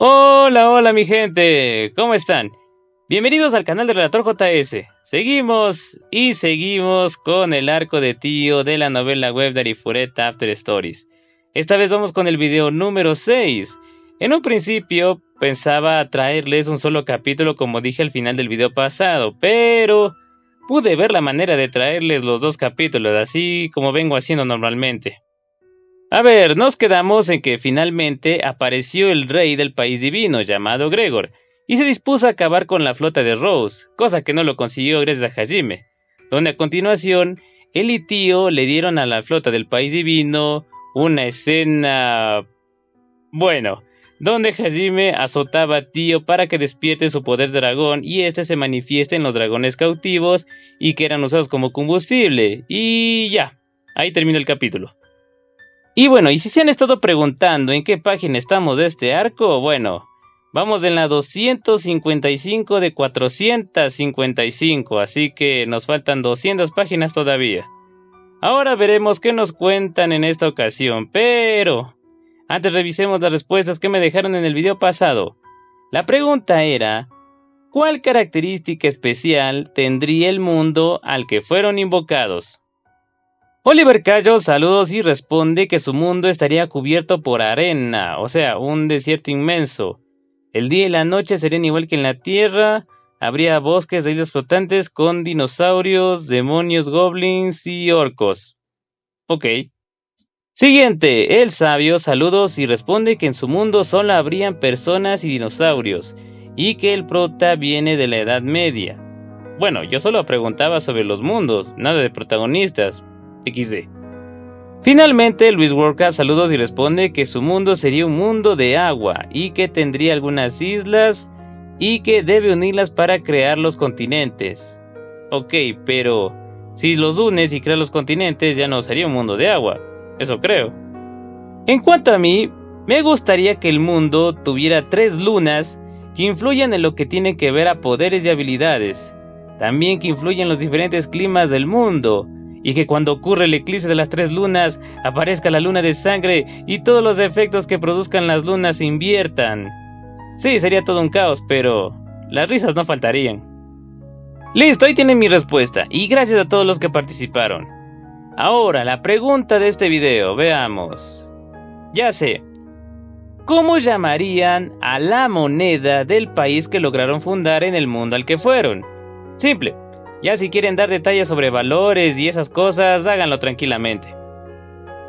Hola, hola mi gente, ¿cómo están? Bienvenidos al canal de Relator JS. Seguimos con el arco de Tío de la novela web de Arifureta After Stories. Esta vez vamos con el video número 6. En un principio pensaba traerles un solo capítulo como dije al final del video pasado, pero pude ver la manera de traerles los dos capítulos así como vengo haciendo normalmente. A ver, nos quedamos en que finalmente apareció el rey del país divino llamado Gregor y se dispuso a acabar con la flota de Rose, cosa que no lo consiguió gracias a Hajime, donde a continuación él y Tío le dieron a la flota del país divino una escena... bueno, donde Hajime azotaba a Tío para que despierte su poder dragón y este se manifieste en los dragones cautivos y que eran usados como combustible, y ya, ahí termina el capítulo. Y bueno, y si se han estado preguntando en qué página estamos de este arco, bueno, vamos en la 255 de 455, así que nos faltan 200 páginas todavía. Ahora veremos qué nos cuentan en esta ocasión, pero antes revisemos las respuestas que me dejaron en el video pasado. La pregunta era, ¿cuál característica especial tendría el mundo al que fueron invocados? Oliver Cayo saludos y responde que su mundo estaría cubierto por arena, o sea, un desierto inmenso. El día y la noche serían igual que en la Tierra, habría bosques de islas flotantes con dinosaurios, demonios, goblins y orcos. Ok. Siguiente, el sabio saludos y responde que en su mundo solo habrían personas y dinosaurios, y que el prota viene de la Edad Media. Bueno, yo solo preguntaba sobre los mundos, nada de protagonistas. XD. Finalmente, Luis Workup saludos y responde que su mundo sería un mundo de agua y que tendría algunas islas y que debe unirlas para crear los continentes. Ok, pero si los unes y creas los continentes ya no sería un mundo de agua, eso creo. En cuanto a mí, me gustaría que el mundo tuviera 3 lunas que influyan en lo que tiene que ver a poderes y habilidades, también que influyan en los diferentes climas del mundo, y que cuando ocurre el eclipse de las 3 lunas aparezca la luna de sangre y todos los efectos que produzcan las lunas se inviertan. Sí, sería todo un caos, pero las risas no faltarían. Listo, ahí tienen mi respuesta y gracias a todos los que participaron. Ahora, la pregunta de este video, veamos. Ya sé, ¿cómo llamarían a la moneda del país que lograron fundar en el mundo al que fueron? Simple. Ya si quieren dar detalles sobre valores y esas cosas, háganlo tranquilamente.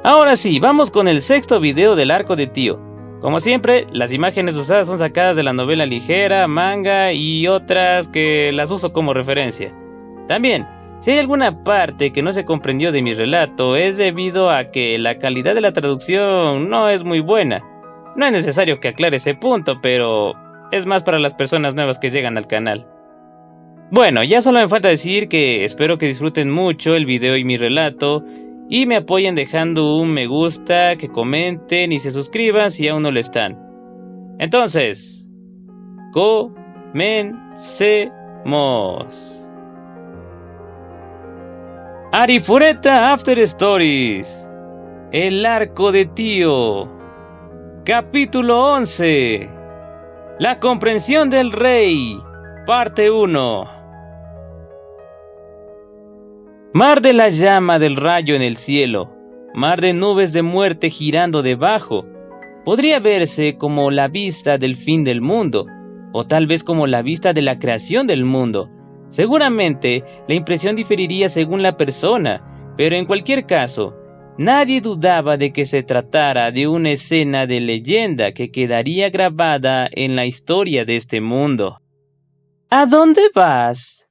Ahora sí, vamos con el sexto video del arco de Tío. Como siempre, las imágenes usadas son sacadas de la novela ligera, manga y otras que las uso como referencia. También, si hay alguna parte que no se comprendió de mi relato, es debido a que la calidad de la traducción no es muy buena. No es necesario que aclare ese punto, pero es más para las personas nuevas que llegan al canal. Bueno, ya solo me falta decir que espero que disfruten mucho el video y mi relato y me apoyen dejando un me gusta, que comenten y se suscriban si aún no lo están. Entonces, comencemos. Arifureta After Stories, el arco de Tío, capítulo 11, la comprensión del rey, parte 1. Mar de la llama del rayo en el cielo, mar de nubes de muerte girando debajo, podría verse como la vista del fin del mundo, o tal vez como la vista de la creación del mundo. Seguramente la impresión diferiría según la persona, pero en cualquier caso, nadie dudaba de que se tratara de una escena de leyenda que quedaría grabada en la historia de este mundo. ¿A dónde vas?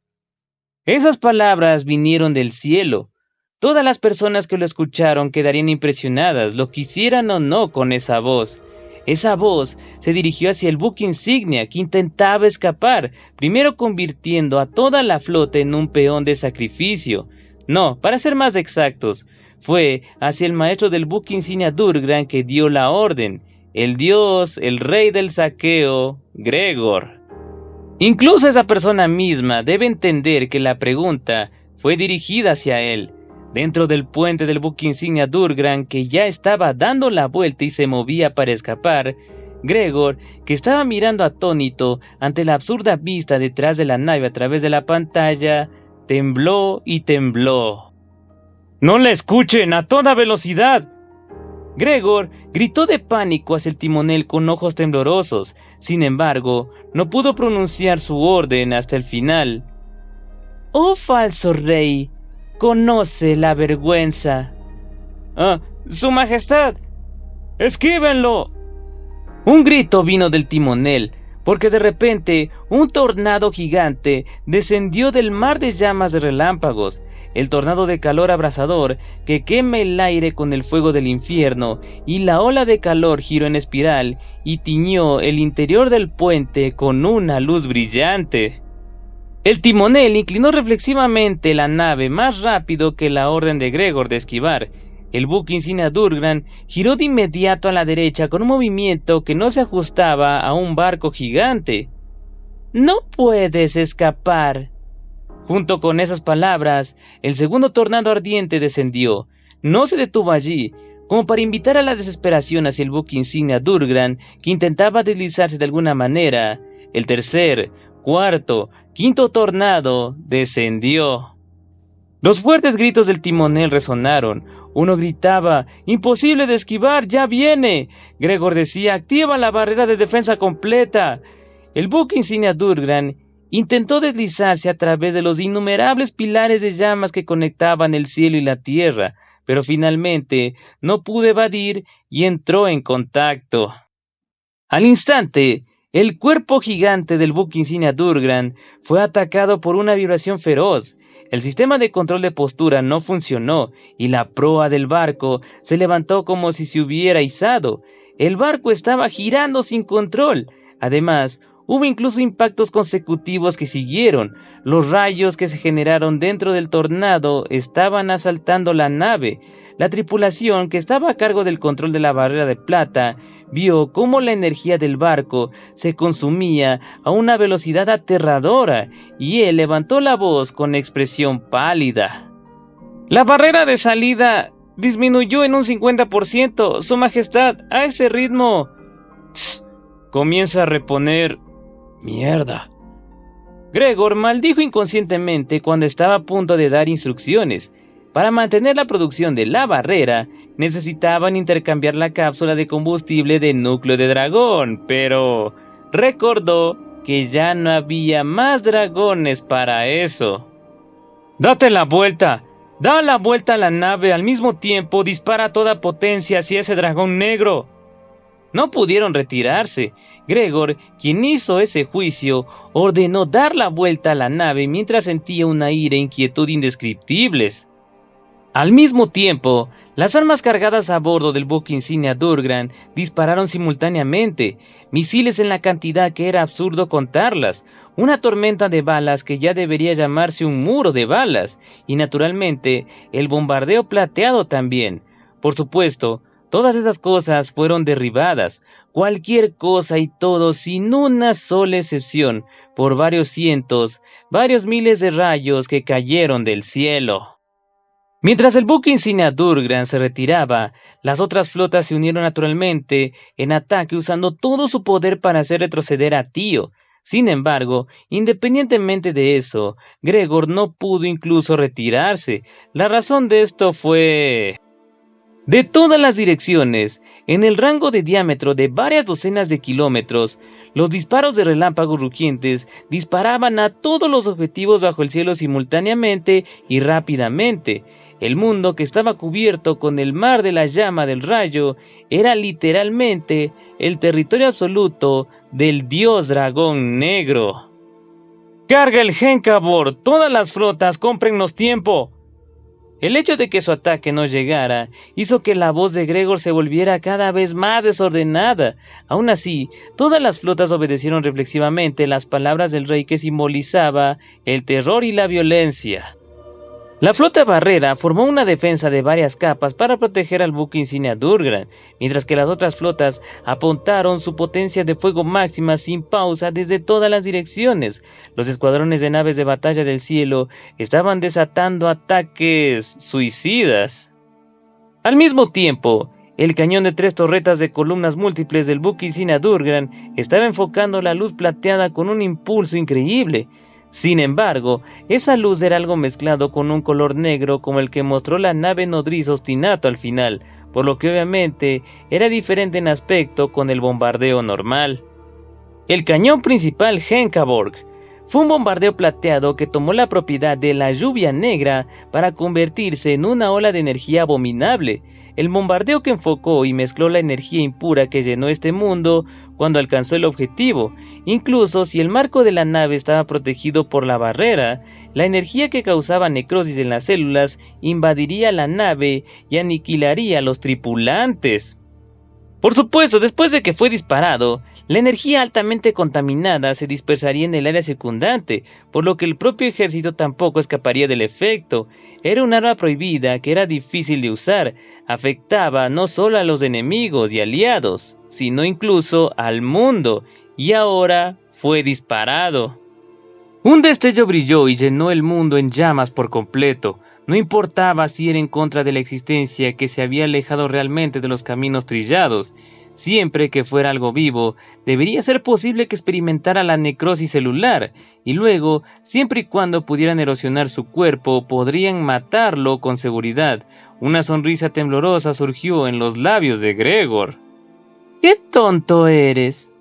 Esas palabras vinieron del cielo. Todas las personas que lo escucharon quedarían impresionadas, lo quisieran o no, con esa voz. Esa voz se dirigió hacia el buque insignia que intentaba escapar, primero convirtiendo a toda la flota en un peón de sacrificio. No, para ser más exactos, fue hacia el maestro del buque insignia Durgran que dio la orden, el dios, el rey del saqueo, Gregor. Incluso esa persona misma debe entender que la pregunta fue dirigida hacia él, dentro del puente del buque insignia Durgran que ya estaba dando la vuelta y se movía para escapar. Gregor, que estaba mirando atónito ante la absurda vista detrás de la nave a través de la pantalla, tembló y tembló. ¡No la escuchen a toda velocidad! Gregor gritó de pánico hacia el timonel con ojos temblorosos. Sin embargo, no pudo pronunciar su orden hasta el final. ¡Oh, falso rey! ¡Conoce la vergüenza! ¡Ah, su majestad! ¡Esquívenlo! Un grito vino del timonel, porque de repente un tornado gigante descendió del mar de llamas de relámpagos, el tornado de calor abrasador que quema el aire con el fuego del infierno, y la ola de calor giró en espiral y tiñó el interior del puente con una luz brillante. El timonel inclinó reflexivamente la nave más rápido que la orden de Gregor de esquivar. El buque insignia Durgran giró de inmediato a la derecha con un movimiento que no se ajustaba a un barco gigante. ¡No puedes escapar! Junto con esas palabras, el segundo tornado ardiente descendió. No se detuvo allí, como para invitar a la desesperación hacia el buque insignia Durgran, que intentaba deslizarse de alguna manera. El tercer, cuarto, quinto tornado descendió. Los fuertes gritos del timonel resonaron. Uno gritaba: ¡imposible de esquivar! ¡Ya viene! Gregor decía: ¡activa la barrera de defensa completa! El buque insignia Durgran intentó deslizarse a través de los innumerables pilares de llamas que conectaban el cielo y la tierra, pero finalmente no pudo evadir y entró en contacto. Al instante, el cuerpo gigante del buque insignia Durgran fue atacado por una vibración feroz. El sistema de control de postura no funcionó y la proa del barco se levantó como si se hubiera izado. El barco estaba girando sin control. Además, hubo incluso impactos consecutivos que siguieron. Los rayos que se generaron dentro del tornado estaban asaltando la nave. La tripulación, que estaba a cargo del control de la barrera de plata, vio cómo la energía del barco se consumía a una velocidad aterradora, y él levantó la voz con expresión pálida. La barrera de salida disminuyó en un 50%, Su Majestad, a ese ritmo. Comienza a reponer. Mierda. Gregor maldijo inconscientemente cuando estaba a punto de dar instrucciones. Para mantener la producción de la barrera, necesitaban intercambiar la cápsula de combustible de núcleo de dragón, pero recordó que ya no había más dragones para eso. ¡Date la vuelta! ¡Da la vuelta a la nave al mismo tiempo! ¡Dispara a toda potencia hacia ese dragón negro! No pudieron retirarse. Gregor, quien hizo ese juicio, ordenó dar la vuelta a la nave mientras sentía una ira e inquietud indescriptibles. Al mismo tiempo, las armas cargadas a bordo del buque insignia Durgran dispararon simultáneamente, misiles en la cantidad que era absurdo contarlas, una tormenta de balas que ya debería llamarse un muro de balas, y naturalmente el bombardeo plateado también. Por supuesto, todas esas cosas fueron derribadas, cualquier cosa y todo sin una sola excepción, por varios cientos, varios miles de rayos que cayeron del cielo. Mientras el buque insignia Durgran se retiraba, las otras flotas se unieron naturalmente en ataque usando todo su poder para hacer retroceder a Tío. Sin embargo, independientemente de eso, Gregor no pudo incluso retirarse. La razón de esto fue... De todas las direcciones, en el rango de diámetro de varias docenas de kilómetros, los disparos de relámpagos rugientes disparaban a todos los objetivos bajo el cielo simultáneamente y rápidamente. El mundo, que estaba cubierto con el mar de la llama del rayo, era literalmente el territorio absoluto del dios dragón negro. ¡Carga el Genkabor! ¡Todas las flotas, cómprennos tiempo! El hecho de que su ataque no llegara hizo que la voz de Gregor se volviera cada vez más desordenada. Aún así, todas las flotas obedecieron reflexivamente las palabras del rey, que simbolizaba el terror y la violencia. La flota barrera formó una defensa de varias capas para proteger al buque insignia Durgran, mientras que las otras flotas apuntaron su potencia de fuego máxima sin pausa desde todas las direcciones. Los escuadrones de naves de batalla del cielo estaban desatando ataques suicidas. Al mismo tiempo, El cañón de 3 torretas de columnas múltiples del buque insignia Durgan estaba enfocando la luz plateada con un impulso increíble. Sin embargo, esa luz era algo mezclado con un color negro como el que mostró la nave nodriza Ostinato al final, por lo que obviamente era diferente en aspecto con el bombardeo normal. El cañón principal Henkaborg fue un bombardeo plateado que tomó la propiedad de la lluvia negra para convertirse en una ola de energía abominable. El bombardeo que enfocó y mezcló la energía impura que llenó este mundo cuando alcanzó el objetivo. Incluso si el marco de la nave estaba protegido por la barrera, la energía que causaba necrosis en las células invadiría la nave y aniquilaría a los tripulantes. Por supuesto, después de que fue disparado, la energía altamente contaminada se dispersaría en el área circundante, por lo que el propio ejército tampoco escaparía del efecto. Era un arma prohibida que era difícil de usar, afectaba no solo a los enemigos y aliados, sino incluso al mundo, y ahora fue disparado. Un destello brilló y llenó el mundo en llamas por completo. No importaba si era en contra de la existencia que se había alejado realmente de los caminos trillados. Siempre que fuera algo vivo, debería ser posible que experimentara la necrosis celular, y luego, siempre y cuando pudieran erosionar su cuerpo, podrían matarlo con seguridad. Una sonrisa temblorosa surgió en los labios de Gregor. ¡Qué tonto eres!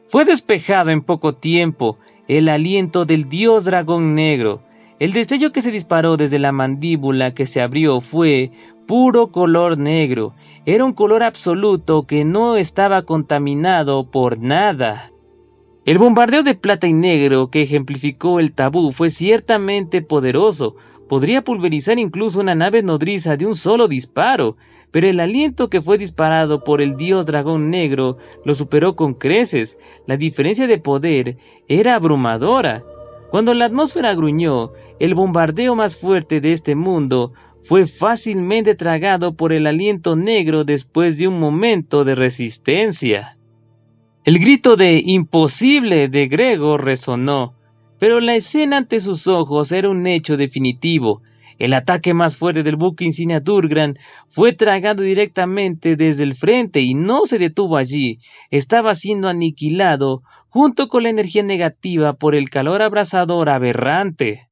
Fue despejado en poco tiempo el aliento del dios dragón negro. El destello que se disparó desde la mandíbula que se abrió fue puro color negro. Era un color absoluto que no estaba contaminado por nada. El bombardeo de plata y negro que ejemplificó el tabú fue ciertamente poderoso. Podría pulverizar incluso una nave nodriza de un solo disparo, pero el aliento que fue disparado por el dios dragón negro lo superó con creces. La diferencia de poder era abrumadora. Cuando la atmósfera gruñó, el bombardeo más fuerte de este mundo fue fácilmente tragado por el aliento negro después de un momento de resistencia. El grito de ¡imposible! De Gregor resonó, pero la escena ante sus ojos era un hecho definitivo. El ataque más fuerte del buque insignia Durgan fue tragado directamente desde el frente y no se detuvo allí. Estaba siendo aniquilado junto con la energía negativa por el calor abrasador aberrante.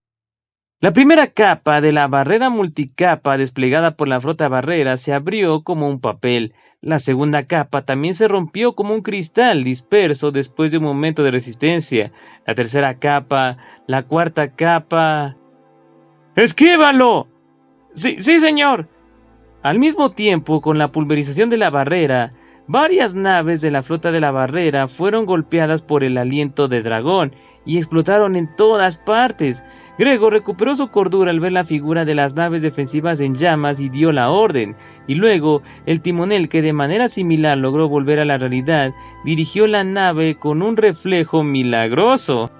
La primera capa de la barrera multicapa desplegada por la flota barrera se abrió como un papel. La segunda capa también se rompió como un cristal disperso después de un momento de resistencia. La tercera capa, la cuarta capa... ¡Esquívalo! Sí, señor. Al mismo tiempo, con la pulverización de la barrera, varias naves de la flota de la barrera fueron golpeadas por el aliento de dragón y explotaron en todas partes. Gregor recuperó su cordura al ver la figura de las naves defensivas en llamas y dio la orden, y luego el timonel, que de manera similar logró volver a la realidad, dirigió la nave con un reflejo milagroso.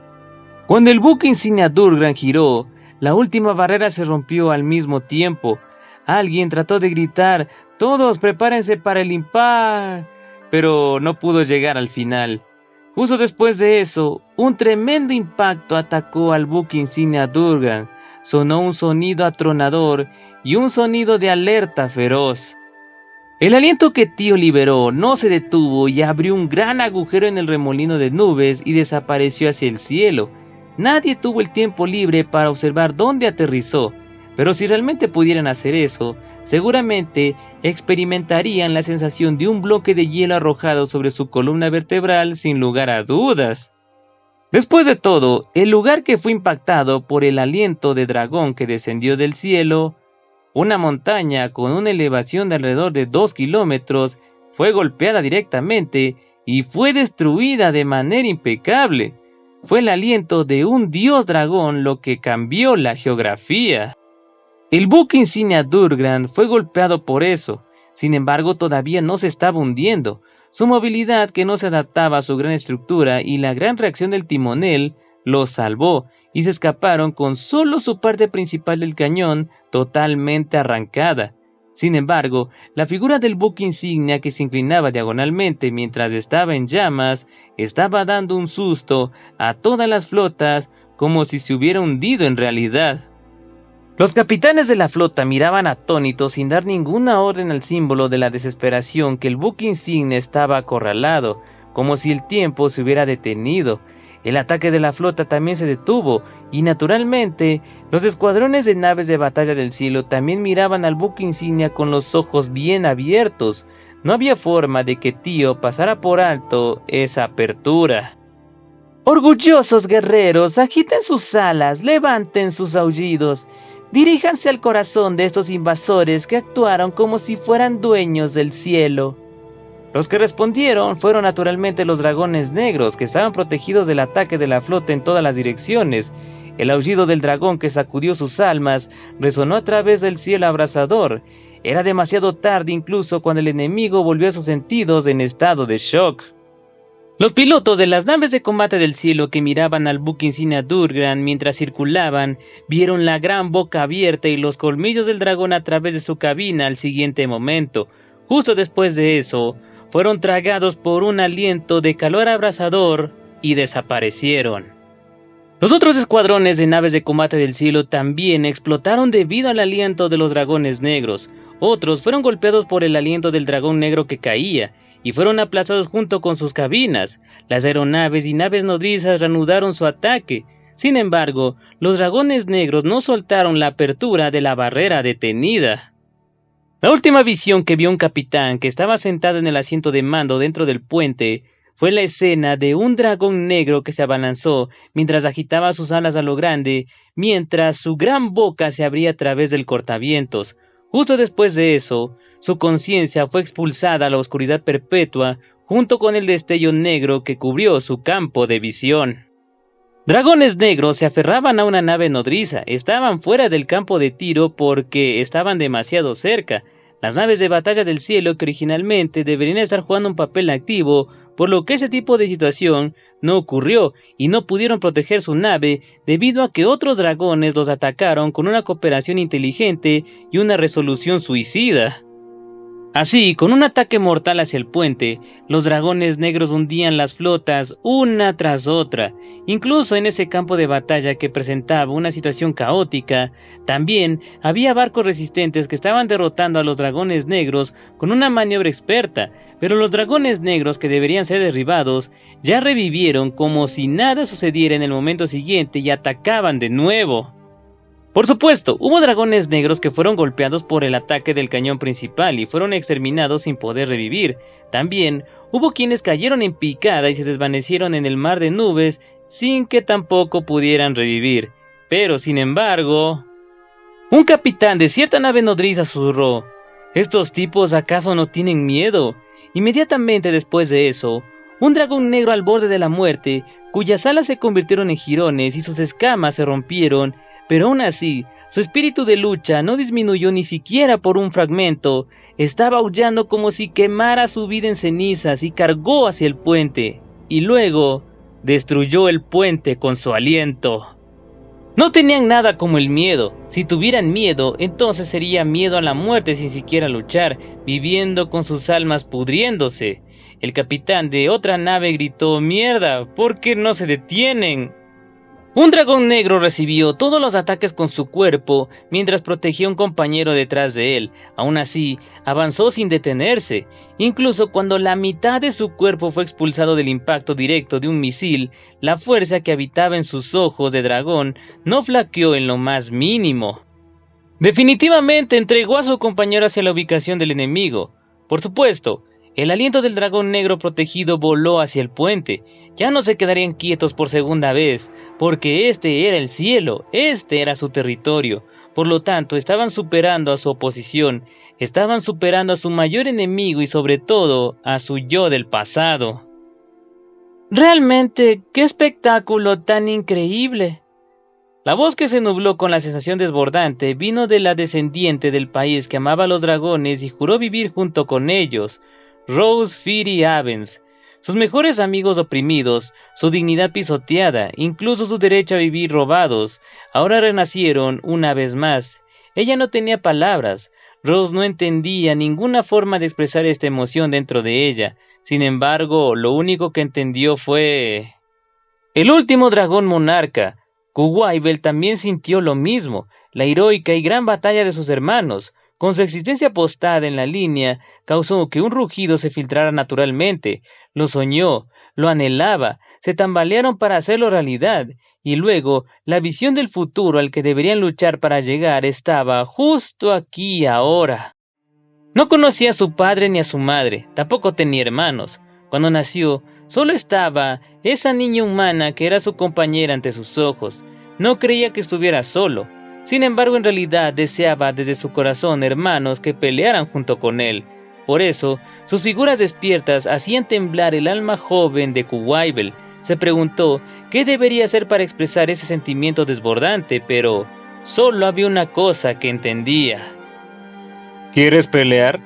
Cuando el buque insignia Durgan giró, la última barrera se rompió al mismo tiempo. Alguien trató de gritar, ¡todos prepárense para el impacto!, pero no pudo llegar al final. Justo después de eso, un tremendo impacto atacó al buque insignia Durgan. Sonó un sonido atronador y un sonido de alerta feroz. El aliento que Tío liberó no se detuvo y abrió un gran agujero en el remolino de nubes y desapareció hacia el cielo. Nadie tuvo el tiempo libre para observar dónde aterrizó, pero si realmente pudieran hacer eso, seguramente experimentarían la sensación de un bloque de hielo arrojado sobre su columna vertebral sin lugar a dudas. Después de todo, el lugar que fue impactado por el aliento de dragón que descendió del cielo, una montaña con una elevación de alrededor de 2 kilómetros, fue golpeada directamente y fue destruida de manera impecable. Fue el aliento de un dios dragón lo que cambió la geografía. El buque insignia Durgan fue golpeado por eso. Sin embargo, todavía no se estaba hundiendo. Su movilidad, que no se adaptaba a su gran estructura, y la gran reacción del timonel lo salvó, y se escaparon con solo su parte principal del cañón totalmente arrancada. Sin embargo, la figura del buque insignia, que se inclinaba diagonalmente mientras estaba en llamas, estaba dando un susto a todas las flotas como si se hubiera hundido en realidad. Los capitanes de la flota miraban atónitos sin dar ninguna orden al símbolo de la desesperación que el buque insignia estaba acorralado, como si el tiempo se hubiera detenido. El ataque de la flota también se detuvo, y naturalmente, los escuadrones de naves de batalla del cielo también miraban al buque insignia con los ojos bien abiertos. No había forma de que Tío pasara por alto esa apertura. Orgullosos guerreros, agiten sus alas, levanten sus aullidos. Diríjanse al corazón de estos invasores que actuaron como si fueran dueños del cielo. Los que respondieron fueron naturalmente los dragones negros, que estaban protegidos del ataque de la flota en todas las direcciones. El aullido del dragón que sacudió sus almas resonó a través del cielo abrasador. Era demasiado tarde incluso cuando el enemigo volvió a sus sentidos en estado de shock. Los pilotos de las naves de combate del cielo que miraban al buque insignia Durgan mientras circulaban, vieron la gran boca abierta y los colmillos del dragón a través de su cabina al siguiente momento. Justo después de eso, fueron tragados por un aliento de calor abrasador y desaparecieron. Los otros escuadrones de naves de combate del cielo también explotaron debido al aliento de los dragones negros. Otros fueron golpeados por el aliento del dragón negro que caía, y fueron aplazados junto con sus cabinas. Las aeronaves y naves nodrizas reanudaron su ataque. Sin embargo, los dragones negros no soltaron la apertura de la barrera detenida. La última visión que vio un capitán que estaba sentado en el asiento de mando dentro del puente fue la escena de un dragón negro que se abalanzó mientras agitaba sus alas a lo grande, mientras su gran boca se abría a través del cortavientos. Justo después de eso, su conciencia fue expulsada a la oscuridad perpetua junto con el destello negro que cubrió su campo de visión. Dragones negros se aferraban a una nave nodriza, estaban fuera del campo de tiro porque estaban demasiado cerca. Las naves de batalla del cielo que originalmente deberían estar jugando un papel activo, por lo que ese tipo de situación no ocurrió y no pudieron proteger su nave debido a que otros dragones los atacaron con una cooperación inteligente y una resolución suicida. Así, con un ataque mortal hacia el puente, los dragones negros hundían las flotas una tras otra. Incluso en ese campo de batalla que presentaba una situación caótica, también había barcos resistentes que estaban derrotando a los dragones negros con una maniobra experta, pero los dragones negros que deberían ser derribados ya revivieron como si nada sucediera en el momento siguiente y atacaban de nuevo. Por supuesto, hubo dragones negros que fueron golpeados por el ataque del cañón principal y fueron exterminados sin poder revivir. También hubo quienes cayeron en picada y se desvanecieron en el mar de nubes sin que tampoco pudieran revivir. Pero sin embargo, un capitán de cierta nave nodriza susurró: ¿estos tipos acaso no tienen miedo? Inmediatamente después de eso, un dragón negro al borde de la muerte, cuyas alas se convirtieron en jirones y sus escamas se rompieron, pero aún así, su espíritu de lucha no disminuyó ni siquiera por un fragmento. Estaba aullando como si quemara su vida en cenizas y cargó hacia el puente, y luego destruyó el puente con su aliento. No tenían nada como el miedo. Si tuvieran miedo, entonces sería miedo a la muerte sin siquiera luchar, viviendo con sus almas pudriéndose. El capitán de otra nave gritó: ¡mierda! ¿Por qué no se detienen? Un dragón negro recibió todos los ataques con su cuerpo mientras protegía a un compañero detrás de él. Aún así, avanzó sin detenerse. Incluso cuando la mitad de su cuerpo fue expulsado del impacto directo de un misil, la fuerza que habitaba en sus ojos de dragón no flaqueó en lo más mínimo. Definitivamente entregó a su compañero hacia la ubicación del enemigo. Por supuesto, el aliento del dragón negro protegido voló hacia el puente. Ya no se quedarían quietos por segunda vez, porque este era el cielo, este era su territorio. Por lo tanto, estaban superando a su oposición, estaban superando a su mayor enemigo y sobre todo a su yo del pasado. Realmente, qué espectáculo tan increíble. La voz que se nubló con la sensación desbordante vino de la descendiente del país que amaba a los dragones y juró vivir junto con ellos, Rose Firi Avens. Sus mejores amigos oprimidos, su dignidad pisoteada, incluso su derecho a vivir robados, ahora renacieron una vez más. Ella no tenía palabras. Rose no entendía ninguna forma de expresar esta emoción dentro de ella. Sin embargo, lo único que entendió fue... El último dragón monarca. Kuwaibel también sintió lo mismo. la heroica y gran batalla de sus hermanos. Con su existencia postada en la línea, causó que un rugido se filtrara naturalmente. Lo soñó, lo anhelaba, se tambalearon para hacerlo realidad, y luego la visión del futuro al que deberían luchar para llegar estaba justo aquí y ahora. No conocía a su padre ni a su madre, tampoco tenía hermanos. Cuando nació, solo estaba esa niña humana que era su compañera ante sus ojos. No creía que estuviera solo. Sin embargo, en realidad deseaba desde su corazón hermanos que pelearan junto con él. Por eso, sus figuras despiertas hacían temblar el alma joven de Kuwaibel. Se preguntó qué debería hacer para expresar ese sentimiento desbordante, pero solo había una cosa que entendía. ¿Quieres pelear?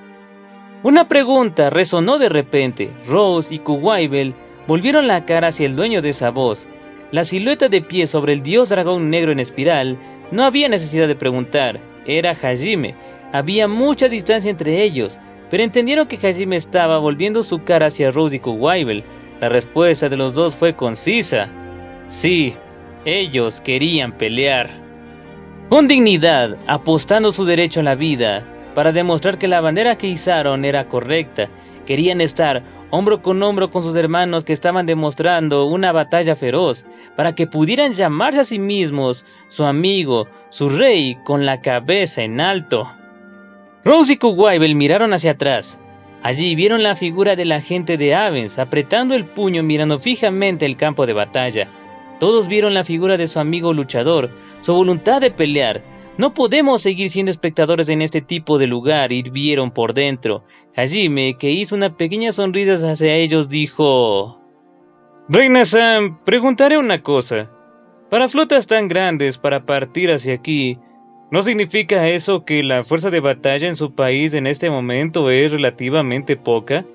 Una pregunta resonó de repente. Rose y Kuwaibel volvieron la cara hacia el dueño de esa voz. La silueta de pie sobre el dios dragón negro en espiral. No había necesidad de preguntar. Era Hajime. Había mucha distancia entre ellos, pero entendieron que Hajime estaba volviendo su cara hacia Rose y Kuwaibel. La respuesta de los dos fue concisa. Sí, ellos querían pelear. Con dignidad, apostando su derecho a la vida, para demostrar que la bandera que izaron era correcta. Querían estar hombro con sus hermanos que estaban demostrando una batalla feroz, para que pudieran llamarse a sí mismos su amigo, su rey, con la cabeza en alto. Rose y Kuwaibel miraron hacia atrás. Allí vieron la figura del agente de Avens apretando el puño mirando fijamente el campo de batalla. Todos vieron la figura de su amigo luchador, su voluntad de pelear. No podemos seguir siendo espectadores en este tipo de lugar, hirvieron por dentro. Hajime, que hizo una pequeña sonrisa hacia ellos, dijo: Reina Sam, preguntaré una cosa. Para flotas tan grandes para partir hacia aquí, ¿no significa eso que la fuerza de batalla en su país en este momento es relativamente poca?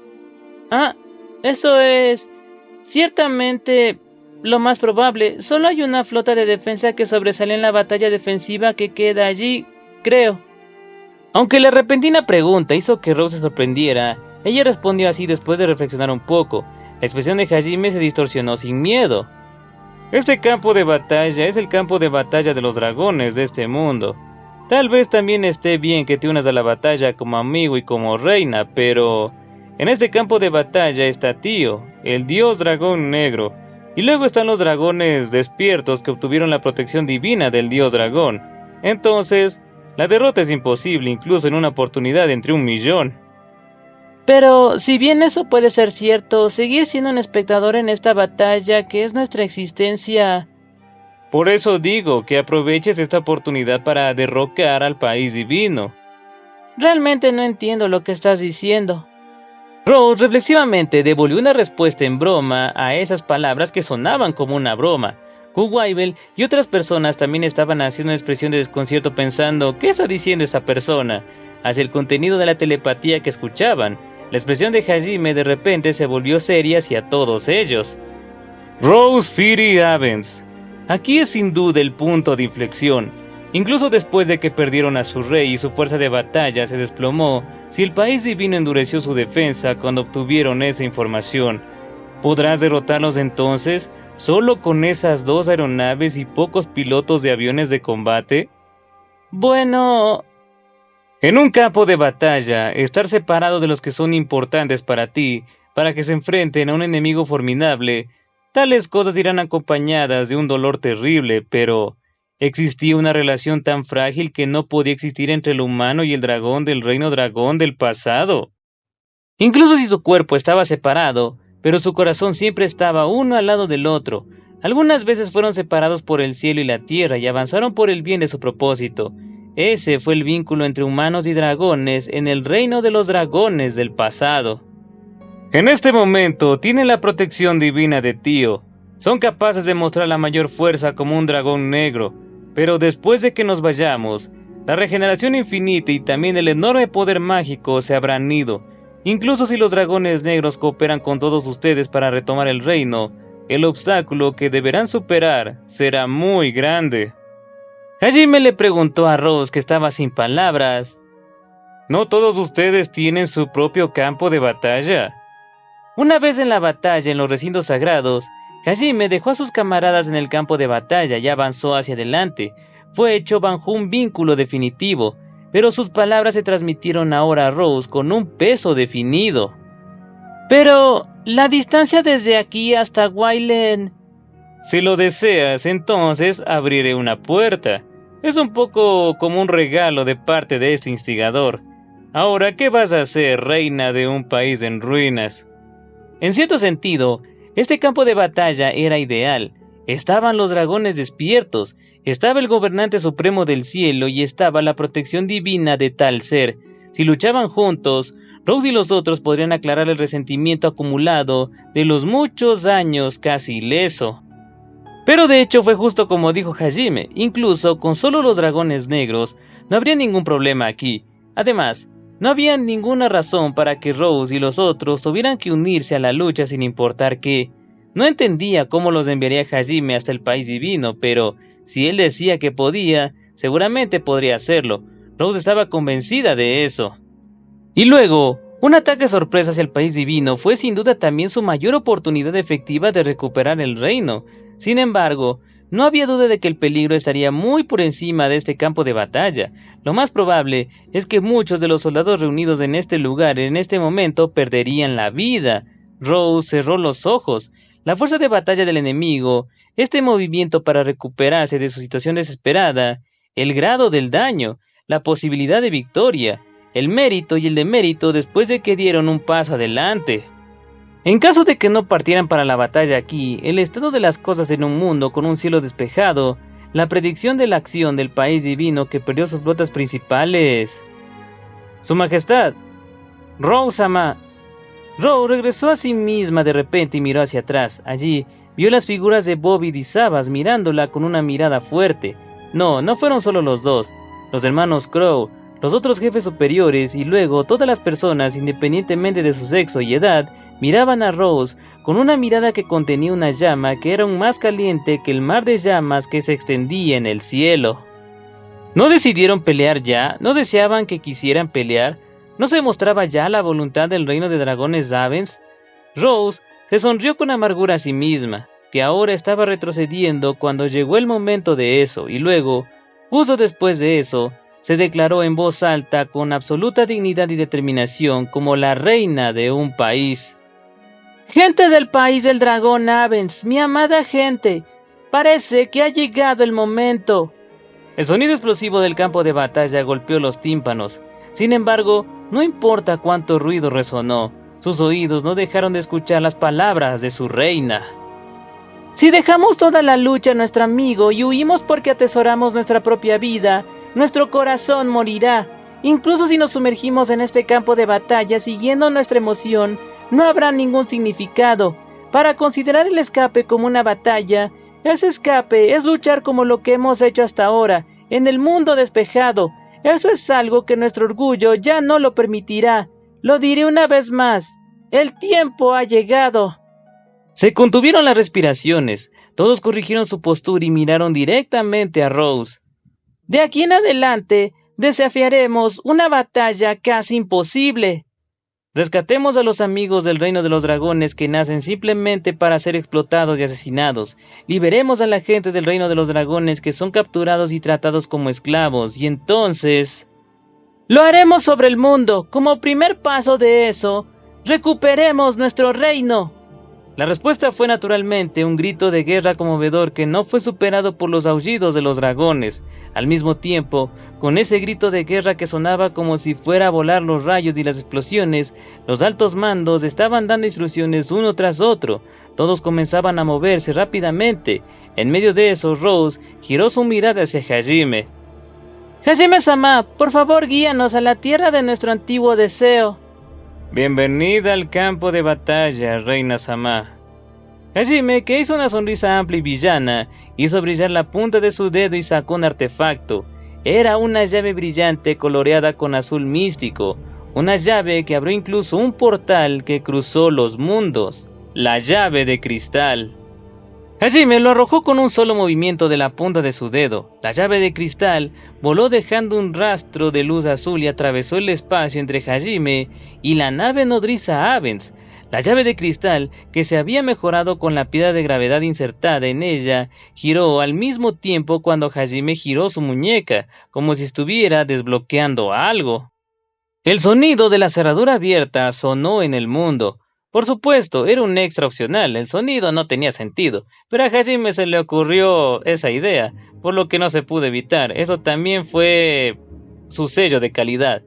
Eso es ciertamente lo más probable. Solo hay una flota de defensa que sobresale en la batalla defensiva que queda allí, creo. Aunque la repentina pregunta hizo que Rose se sorprendiera, ella respondió así después de reflexionar un poco. La expresión de Hajime se distorsionó sin miedo. Este campo de batalla es el campo de batalla de los dragones de este mundo. Tal vez también esté bien que te unas a la batalla como amigo y como reina, pero en este campo de batalla está Tío, el dios dragón negro, y luego están los dragones despiertos que obtuvieron la protección divina del dios dragón. Entonces, la derrota es imposible incluso en una oportunidad entre 1.000.000. Pero si bien eso puede ser cierto, seguir siendo un espectador en esta batalla que es nuestra existencia. Por eso digo que aproveches esta oportunidad para derrocar al país divino. Realmente no entiendo lo que estás diciendo. Rose reflexivamente devolvió una respuesta en broma a esas palabras que sonaban como una broma. Kuwaibel y otras personas también estaban haciendo una expresión de desconcierto pensando ¿qué está diciendo esta persona? Hacia el contenido de la telepatía que escuchaban. La expresión de Hajime de repente se volvió seria hacia todos ellos. Rose Firi Avens. Aquí es sin duda el punto de inflexión. Incluso después de que perdieron a su rey y su fuerza de batalla se desplomó, si el país divino endureció su defensa cuando obtuvieron esa información, ¿podrás derrotarlos entonces solo con esas 2 aeronaves y pocos pilotos de aviones de combate? Bueno, en un campo de batalla, estar separado de los que son importantes para ti, para que se enfrenten a un enemigo formidable, tales cosas irán acompañadas de un dolor terrible, pero existía una relación tan frágil que no podía existir entre el humano y el dragón del reino dragón del pasado. Incluso si su cuerpo estaba separado, pero su corazón siempre estaba uno al lado del otro. Algunas veces fueron separados por el cielo y la tierra y avanzaron por el bien de su propósito. Ese fue el vínculo entre humanos y dragones en el reino de los dragones del pasado. En este momento tienen la protección divina de Tío. Son capaces de mostrar la mayor fuerza como un dragón negro, pero después de que nos vayamos, la regeneración infinita y también el enorme poder mágico se habrán ido. Incluso si los dragones negros cooperan con todos ustedes para retomar el reino, el obstáculo que deberán superar será muy grande. Hajime le preguntó a Rose, que estaba sin palabras: ¿no todos ustedes tienen su propio campo de batalla? Una vez en la batalla en los recintos sagrados, Hajime dejó a sus camaradas en el campo de batalla y avanzó hacia adelante. fue hecho bajo un vínculo definitivo, pero sus palabras se transmitieron ahora a Rose con un peso definido. Pero la distancia desde aquí hasta Wayland... Si lo deseas, entonces abriré una puerta. Es un poco como un regalo de parte de este instigador. Ahora, ¿qué vas a hacer, reina de un país en ruinas? En cierto sentido, este campo de batalla era ideal. Estaban los dragones despiertos, estaba el gobernante supremo del cielo y estaba la protección divina de tal ser. Si luchaban juntos, Rose y los otros podrían aclarar el resentimiento acumulado de los muchos años casi ileso. Pero de hecho fue justo como dijo Hajime, incluso con solo los dragones negros, no habría ningún problema aquí. Además, no había ninguna razón para que Rose y los otros tuvieran que unirse a la lucha sin importar qué. No entendía cómo los enviaría Hajime hasta el país divino, pero si él decía que podía, seguramente podría hacerlo. Rose estaba convencida de eso. Y luego, un ataque sorpresa hacia el país divino fue sin duda también su mayor oportunidad efectiva de recuperar el reino. Sin embargo, no había duda de que el peligro estaría muy por encima de este campo de batalla. Lo más probable es que muchos de los soldados reunidos en este lugar en este momento perderían la vida. Rose cerró los ojos. La fuerza de batalla del enemigo, este movimiento para recuperarse de su situación desesperada, el grado del daño, la posibilidad de victoria, el mérito y el demérito después de que dieron un paso adelante. En caso de que no partieran para la batalla aquí, el estado de las cosas en un mundo con un cielo despejado, la predicción de la acción del país divino que perdió sus flotas principales... Su Majestad, Rose-sama. Rose regresó a sí misma de repente y miró hacia atrás. Allí vio las figuras de Bobby y Sabas mirándola con una mirada fuerte. No fueron solo los dos, los hermanos Crow, los otros jefes superiores y luego todas las personas, independientemente de su sexo y edad, miraban a Rose con una mirada que contenía una llama que era aún más caliente que el mar de llamas que se extendía en el cielo. ¿No decidieron pelear ya? ¿No deseaban que quisieran pelear? ¿No se mostraba ya la voluntad del reino de dragones Avens? Rose se sonrió con amargura a sí misma, que ahora estaba retrocediendo cuando llegó el momento de eso, y luego, justo después de eso, se declaró en voz alta con absoluta dignidad y determinación como la reina de un país. Gente del país del dragón Avens, mi amada gente, parece que ha llegado el momento. El sonido explosivo del campo de batalla golpeó los tímpanos. Sin embargo, no importa cuánto ruido resonó, sus oídos no dejaron de escuchar las palabras de su reina. Si dejamos toda la lucha a nuestro amigo y huimos porque atesoramos nuestra propia vida, nuestro corazón morirá. Incluso si nos sumergimos en este campo de batalla siguiendo nuestra emoción, no habrá ningún significado. Para considerar el escape como una batalla, ese escape es luchar como lo que hemos hecho hasta ahora, en el mundo despejado. Eso es algo que nuestro orgullo ya no lo permitirá. Lo diré una vez más. El tiempo ha llegado. Se contuvieron las respiraciones. Todos corrigieron su postura y miraron directamente a Rose. De aquí en adelante, desafiaremos una batalla casi imposible. Rescatemos a los amigos del reino de los dragones que nacen simplemente para ser explotados y asesinados. Liberemos a la gente del reino de los dragones que son capturados y tratados como esclavos. Y entonces... lo haremos sobre el mundo. Como primer paso de eso, recuperemos nuestro reino. La respuesta fue naturalmente un grito de guerra conmovedor que no fue superado por los aullidos de los dragones. Al mismo tiempo, con ese grito de guerra que sonaba como si fuera a volar los rayos y las explosiones, los altos mandos estaban dando instrucciones uno tras otro. Todos comenzaban a moverse rápidamente. En medio de eso, Rose giró su mirada hacia Hajime. Hajime-sama, por favor guíanos a la tierra de nuestro antiguo deseo. Bienvenida al campo de batalla, reina Sama. Hajime, que hizo una sonrisa amplia y villana, hizo brillar la punta de su dedo y sacó un artefacto. Era una llave brillante coloreada con azul místico, una llave que abrió incluso un portal que cruzó los mundos, la llave de cristal. Hajime lo arrojó con un solo movimiento de la punta de su dedo. La llave de cristal voló dejando un rastro de luz azul y atravesó el espacio entre Hajime y la nave nodriza Avens. La llave de cristal, que se había mejorado con la piedra de gravedad insertada en ella, giró al mismo tiempo cuando Hajime giró su muñeca, como si estuviera desbloqueando algo. El sonido de la cerradura abierta sonó en el mundo. Por supuesto, era un extra opcional, el sonido no tenía sentido, pero a Hajime se le ocurrió esa idea, por lo que no se pudo evitar. Eso también fue su sello de calidad.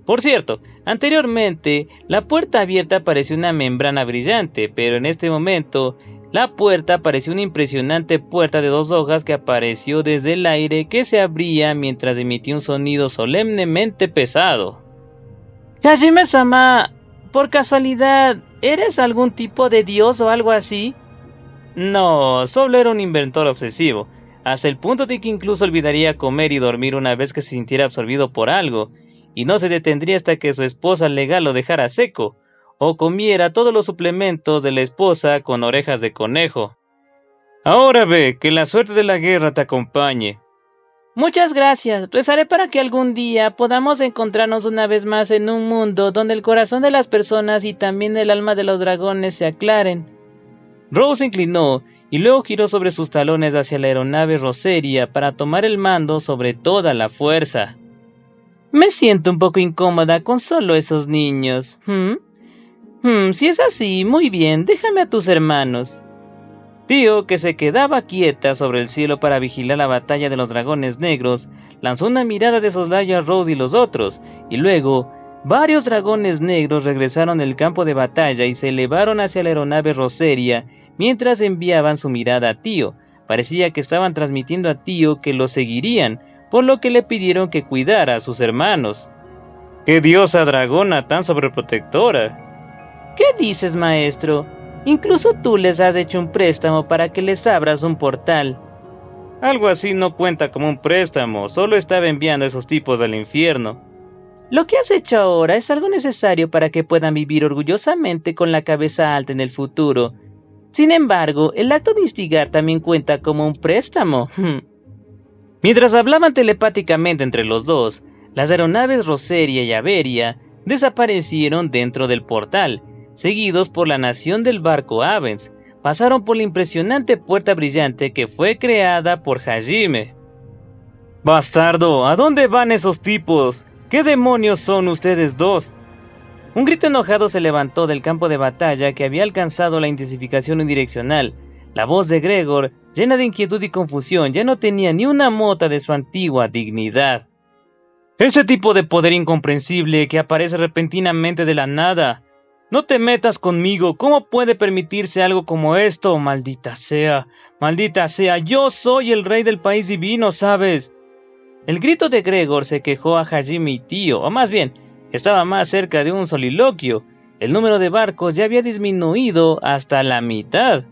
Por cierto, anteriormente, la puerta abierta parecía una membrana brillante, pero en este momento, la puerta parecía una impresionante puerta de 2 hojas que apareció desde el aire que se abría mientras emitía un sonido solemnemente pesado. Hajime-sama, por casualidad, ¿eres algún tipo de dios o algo así? No, solo era un inventor obsesivo, hasta el punto de que incluso olvidaría comer y dormir una vez que se sintiera absorbido por algo, y no se detendría hasta que su esposa legal lo dejara seco, o comiera todos los suplementos de la esposa con orejas de conejo. Ahora ve, que la suerte de la guerra te acompañe. Muchas gracias, rezaré para que algún día podamos encontrarnos una vez más en un mundo donde el corazón de las personas y también el alma de los dragones se aclaren. Rose se inclinó y luego giró sobre sus talones hacia la aeronave Roseria para tomar el mando sobre toda la fuerza. Me siento un poco incómoda con solo esos niños. Si es así, muy bien, déjame a tus hermanos. Tío, que se quedaba quieta sobre el cielo para vigilar la batalla de los dragones negros, lanzó una mirada de soslayo a Rose y los otros, y luego, varios dragones negros regresaron del campo de batalla y se elevaron hacia la aeronave Roseria, mientras enviaban su mirada a Tío. Parecía que estaban transmitiendo a Tío que lo seguirían, por lo que le pidieron que cuidara a sus hermanos. ¡Qué diosa dragona tan sobreprotectora! ¿Qué dices, maestro? Incluso tú les has hecho un préstamo para que les abras un portal. Algo así no cuenta como un préstamo, solo estaba enviando a esos tipos al infierno. Lo que has hecho ahora es algo necesario para que puedan vivir orgullosamente con la cabeza alta en el futuro. Sin embargo, el acto de instigar también cuenta como un préstamo. Mientras hablaban telepáticamente entre los dos, las aeronaves Roseria y Averia desaparecieron dentro del portal, seguidos por la nación del barco Avens. Pasaron por la impresionante puerta brillante que fue creada por Hajime. ¡Bastardo! ¿A dónde van esos tipos? ¿Qué demonios son ustedes dos? Un grito enojado se levantó del campo de batalla que había alcanzado la intensificación unidireccional. La voz de Gregor, llena de inquietud y confusión, ya no tenía ni una mota de su antigua dignidad. Ese tipo de poder incomprensible que aparece repentinamente de la nada. No te metas conmigo, ¿cómo puede permitirse algo como esto? Maldita sea, yo soy el rey del país divino, ¿sabes? El grito de Gregor se quejó a Hajime y Tío, o más bien, estaba más cerca de un soliloquio. El número de barcos ya había disminuido hasta la mitad.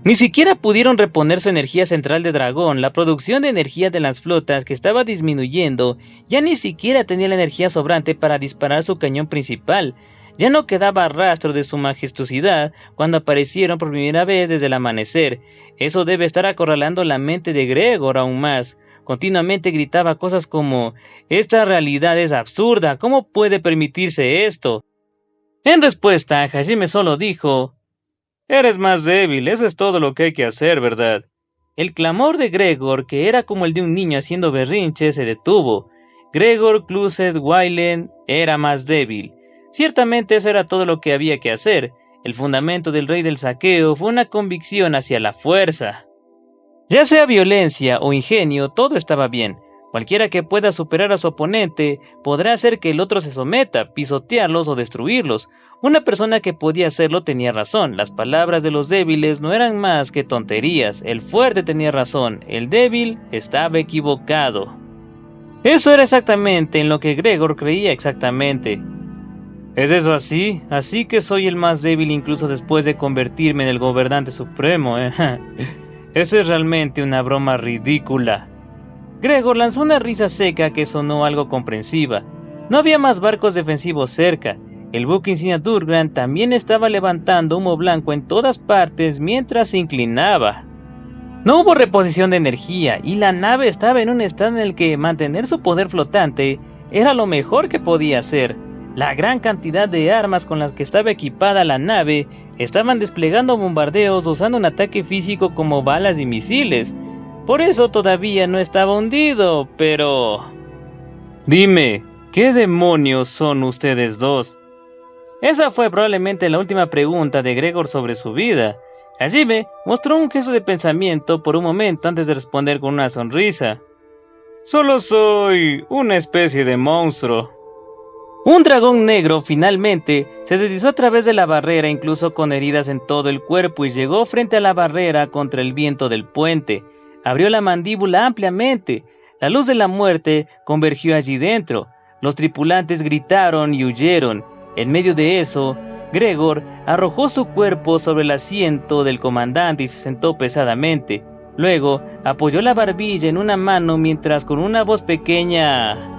Ni siquiera pudieron reponer su energía central de dragón. La producción de energía de las flotas, que estaba disminuyendo, ya ni siquiera tenía la energía sobrante para disparar su cañón principal. Ya no quedaba rastro de su majestuosidad cuando aparecieron por primera vez desde el amanecer. Eso debe estar acorralando la mente de Gregor aún más. Continuamente gritaba cosas como: «Esta realidad es absurda, ¿cómo puede permitirse esto?». En respuesta, Hajime solo dijo: «Eres más débil, eso es todo lo que hay que hacer, ¿verdad?». El clamor de Gregor, que era como el de un niño haciendo berrinche, se detuvo. Gregor Clused Wayland era más débil. Ciertamente eso era todo lo que había que hacer. El fundamento del rey del saqueo fue una convicción hacia la fuerza. Ya sea violencia o ingenio, todo estaba bien. Cualquiera que pueda superar a su oponente podrá hacer que el otro se someta, pisotearlos o destruirlos. Una persona que podía hacerlo tenía razón. Las palabras de los débiles no eran más que tonterías. El fuerte tenía razón, el débil estaba equivocado. Eso era exactamente en lo que Gregor creía exactamente. ¿Es eso así? Así que soy el más débil incluso después de convertirme en el gobernante supremo, ¿eh? Eso es realmente una broma ridícula. Gregor lanzó una risa seca que sonó algo comprensiva. No había más barcos defensivos cerca. El buque insignia Durgran también estaba levantando humo blanco en todas partes mientras se inclinaba. No hubo reposición de energía y la nave estaba en un estado en el que mantener su poder flotante era lo mejor que podía hacer. La gran cantidad de armas con las que estaba equipada la nave estaban desplegando bombardeos usando un ataque físico como balas y misiles. Por eso todavía no estaba hundido, pero... Dime, ¿qué demonios son ustedes dos? Esa fue probablemente la última pregunta de Gregor sobre su vida. Hajime mostró un gesto de pensamiento por un momento antes de responder con una sonrisa. Solo soy una especie de monstruo. Un dragón negro finalmente se deslizó a través de la barrera, incluso con heridas en todo el cuerpo, y llegó frente a la barrera contra el viento del puente. Abrió la mandíbula ampliamente. La luz de la muerte convergió allí dentro. Los tripulantes gritaron y huyeron. En medio de eso, Gregor arrojó su cuerpo sobre el asiento del comandante y se sentó pesadamente. Luego apoyó la barbilla en una mano mientras con una voz pequeña...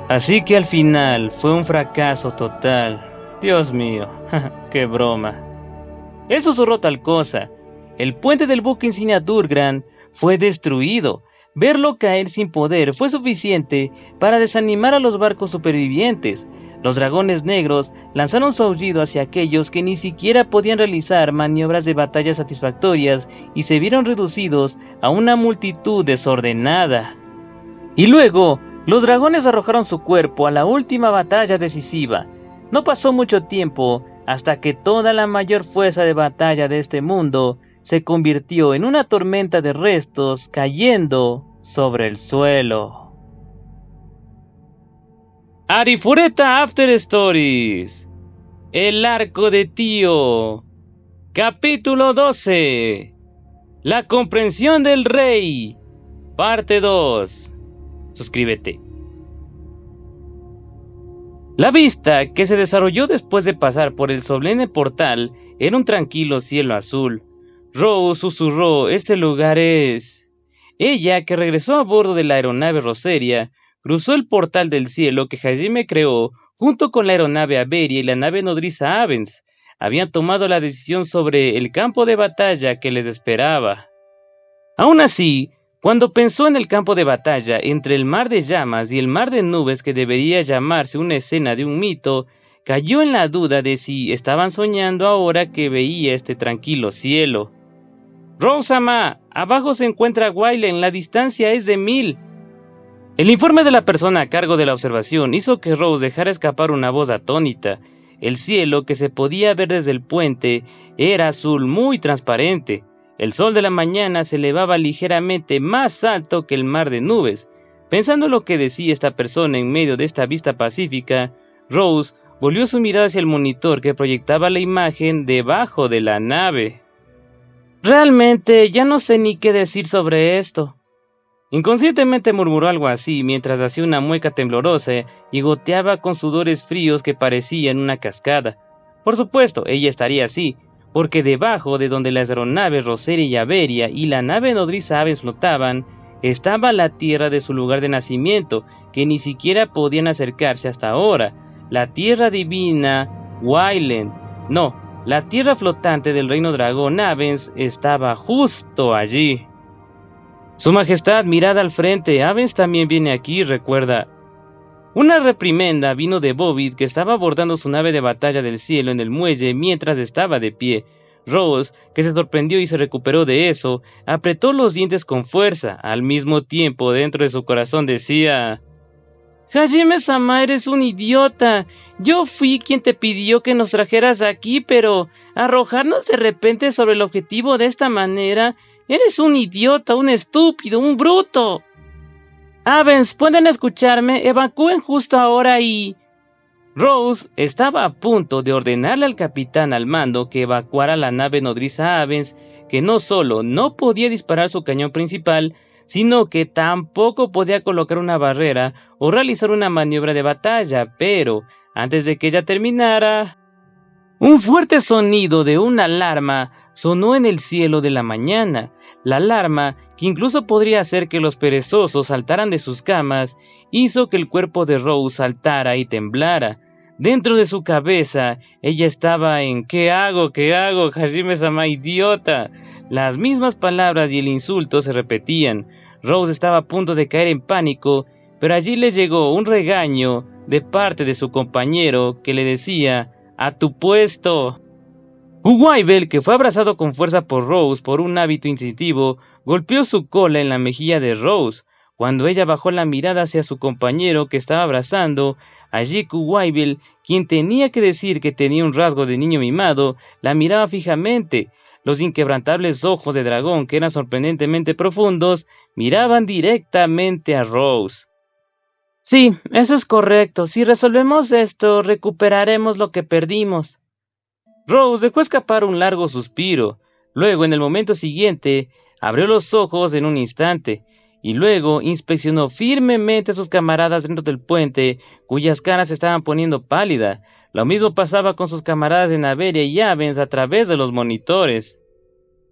Así que al final fue un fracaso total. Dios mío, qué broma. Él susurró tal cosa. El puente del buque insignia Durgran fue destruido. Verlo caer sin poder fue suficiente para desanimar a los barcos supervivientes. Los dragones negros lanzaron su aullido hacia aquellos que ni siquiera podían realizar maniobras de batalla satisfactorias y se vieron reducidos a una multitud desordenada. Y luego, los dragones arrojaron su cuerpo a la última batalla decisiva. No pasó mucho tiempo hasta que toda la mayor fuerza de batalla de este mundo se convirtió en una tormenta de restos cayendo sobre el suelo. Arifureta After Stories. El arco de Tío. Capítulo 12. La comprensión del rey. Parte 2. Suscríbete. La vista que se desarrolló después de pasar por el solemne portal era un tranquilo cielo azul. Rose susurró: este lugar es... Ella, que regresó a bordo de la aeronave Roseria, cruzó el portal del cielo que Hajime creó junto con la aeronave Averia y la nave nodriza Avens. Habían tomado la decisión sobre el campo de batalla que les esperaba. Aún así, cuando pensó en el campo de batalla entre el mar de llamas y el mar de nubes que debería llamarse una escena de un mito, cayó en la duda de si estaban soñando ahora que veía este tranquilo cielo. Rose-sama, abajo se encuentra Waylen, la distancia es de 1000. El informe de la persona a cargo de la observación hizo que Rose dejara escapar una voz atónita. El cielo, que se podía ver desde el puente, era azul muy transparente. El sol de la mañana se elevaba ligeramente más alto que el mar de nubes. Pensando lo que decía esta persona en medio de esta vista pacífica, Rose volvió su mirada hacia el monitor que proyectaba la imagen debajo de la nave. Realmente ya no sé ni qué decir sobre esto. Inconscientemente murmuró algo así mientras hacía una mueca temblorosa y goteaba con sudores fríos que parecían una cascada. Por supuesto, ella estaría así, porque debajo de donde las aeronaves Roseria y Averia y la nave nodriza Avens flotaban, estaba la tierra de su lugar de nacimiento, que ni siquiera podían acercarse hasta ahora, la tierra divina Waylen. No, la tierra flotante del reino dragón Avens estaba justo allí. Su majestad, mirad al frente, Avens también viene aquí, recuerda. Una reprimenda vino de Bobbitt, que estaba abordando su nave de batalla del cielo en el muelle mientras estaba de pie. Rose, que se sorprendió y se recuperó de eso, apretó los dientes con fuerza. Al mismo tiempo, dentro de su corazón decía: Hajime-sama, eres un idiota. Yo fui quien te pidió que nos trajeras aquí, pero arrojarnos de repente sobre el objetivo de esta manera... Eres un idiota, un estúpido, un bruto. Avens, ¿pueden escucharme? Evacúen justo ahora y... Rose estaba a punto de ordenarle al capitán al mando que evacuara la nave nodriza Avens, que no solo no podía disparar su cañón principal, sino que tampoco podía colocar una barrera o realizar una maniobra de batalla, pero antes de que ella terminara... Un fuerte sonido de una alarma sonó en el cielo de la mañana. La alarma, que incluso podría hacer que los perezosos saltaran de sus camas, hizo que el cuerpo de Rose saltara y temblara. Dentro de su cabeza, ella estaba en ¿qué hago? ¿Qué hago? Hajime-sama, idiota. Las mismas palabras y el insulto se repetían. Rose estaba a punto de caer en pánico, pero allí le llegó un regaño de parte de su compañero que le decía: ¡a tu puesto! Huwaibel, que fue abrazado con fuerza por Rose por un hábito instintivo, golpeó su cola en la mejilla de Rose. Cuando ella bajó la mirada hacia su compañero que estaba abrazando, allí Huwaibel, quien tenía que decir que tenía un rasgo de niño mimado, la miraba fijamente. Los inquebrantables ojos de dragón, que eran sorprendentemente profundos, miraban directamente a Rose. Sí, eso es correcto. Si resolvemos esto, recuperaremos lo que perdimos. Rose dejó escapar un largo suspiro. Luego, en el momento siguiente, abrió los ojos en un instante, y luego inspeccionó firmemente a sus camaradas dentro del puente, cuyas caras se estaban poniendo pálidas. Lo mismo pasaba con sus camaradas de Naveria y Avens a través de los monitores.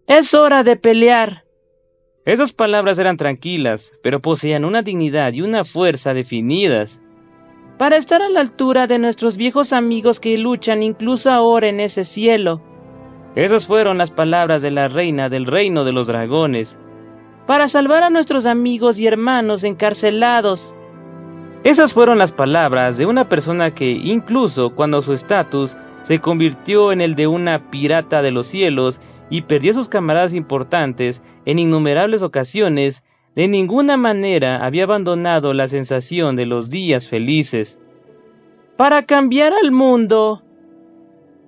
¡Es hora de pelear! Esas palabras eran tranquilas, pero poseían una dignidad y una fuerza definidas. Para estar a la altura de nuestros viejos amigos que luchan incluso ahora en ese cielo. Esas fueron las palabras de la reina del reino de los dragones. Para salvar a nuestros amigos y hermanos encarcelados. Esas fueron las palabras de una persona que, incluso cuando su estatus se convirtió en el de una pirata de los cielos y perdió a sus camaradas importantes en innumerables ocasiones, de ninguna manera había abandonado la sensación de los días felices. Para cambiar al mundo.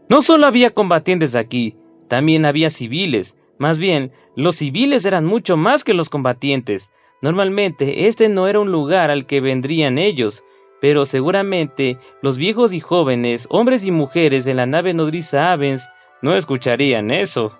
No solo había combatientes aquí, también había civiles. Más bien, los civiles eran mucho más que los combatientes. Normalmente este no era un lugar al que vendrían ellos, pero seguramente los viejos y jóvenes, hombres y mujeres en la nave nodriza Avens no escucharían eso.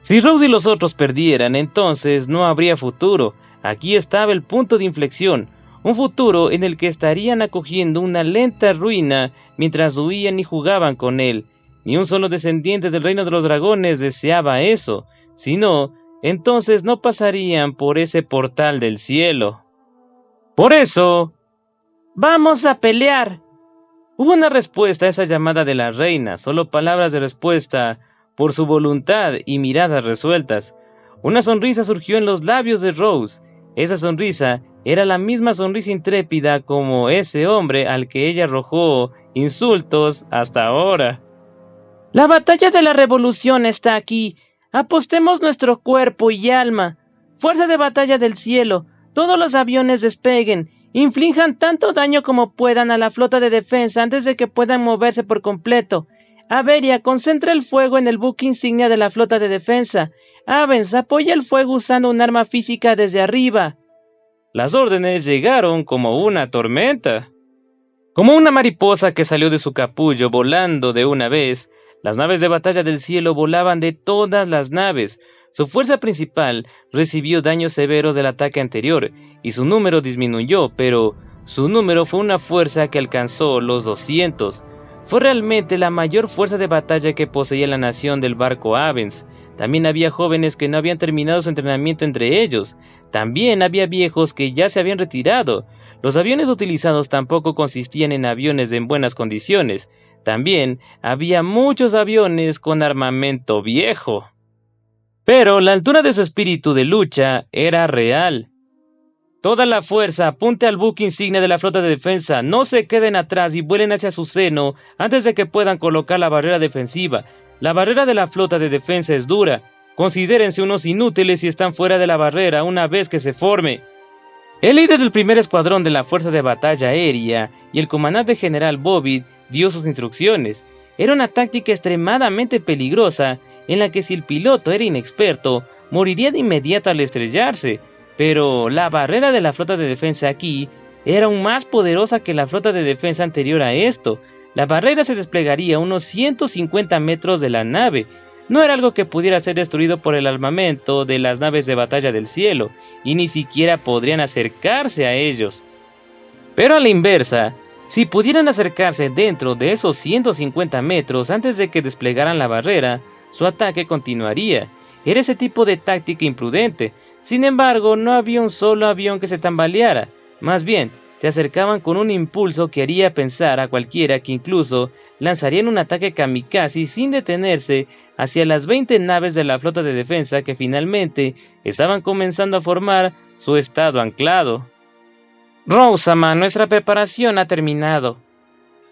Si Rose y los otros perdieran, entonces no habría futuro. Aquí estaba el punto de inflexión, un futuro en el que estarían acogiendo una lenta ruina mientras huían y jugaban con él. Ni un solo descendiente del reino de los dragones deseaba eso, si no, entonces no pasarían por ese portal del cielo. Por eso, ¡vamos a pelear! Hubo una respuesta a esa llamada de la reina, solo palabras de respuesta por su voluntad y miradas resueltas. Una sonrisa surgió en los labios de Rose. Esa sonrisa era la misma sonrisa intrépida como ese hombre al que ella arrojó insultos hasta ahora. La batalla de la revolución está aquí. Apostemos nuestro cuerpo y alma. Fuerza de batalla del cielo. Todos los aviones despeguen. Inflijan tanto daño como puedan a la flota de defensa antes de que puedan moverse por completo. Averia, concentra el fuego en el buque insignia de la flota de defensa. Avens, apoya el fuego usando un arma física desde arriba. Las órdenes llegaron como una tormenta. Como una mariposa que salió de su capullo volando de una vez, las naves de batalla del cielo volaban de todas las naves. Su fuerza principal recibió daños severos del ataque anterior y su número disminuyó, pero su número fue una fuerza que alcanzó los 200. Fue realmente la mayor fuerza de batalla que poseía la nación del barco Avens. También había jóvenes que no habían terminado su entrenamiento entre ellos. También había viejos que ya se habían retirado. Los aviones utilizados tampoco consistían en aviones en buenas condiciones. También había muchos aviones con armamento viejo. Pero la altura de su espíritu de lucha era real. Toda la fuerza apunte al buque insignia de la flota de defensa, no se queden atrás y vuelen hacia su seno antes de que puedan colocar la barrera defensiva. La barrera de la flota de defensa es dura. Considérense unos inútiles si están fuera de la barrera una vez que se forme. El líder del primer escuadrón de la fuerza de batalla aérea y el comandante general Bobby dio sus instrucciones. Era una táctica extremadamente peligrosa en la que si el piloto era inexperto, moriría de inmediato al estrellarse. Pero la barrera de la flota de defensa aquí era aún más poderosa que la flota de defensa anterior a esto. La barrera se desplegaría a unos 150 metros de la nave. No era algo que pudiera ser destruido por el armamento de las naves de batalla del cielo, y ni siquiera podrían acercarse a ellos. Pero a la inversa, si pudieran acercarse dentro de esos 150 metros antes de que desplegaran la barrera, su ataque continuaría. Era ese tipo de táctica imprudente. Sin embargo, no había un solo avión que se tambaleara. Más bien, se acercaban con un impulso que haría pensar a cualquiera que incluso lanzarían un ataque kamikaze sin detenerse hacia las 20 naves de la flota de defensa que finalmente estaban comenzando a formar su estado anclado. Rose-sama, nuestra preparación ha terminado.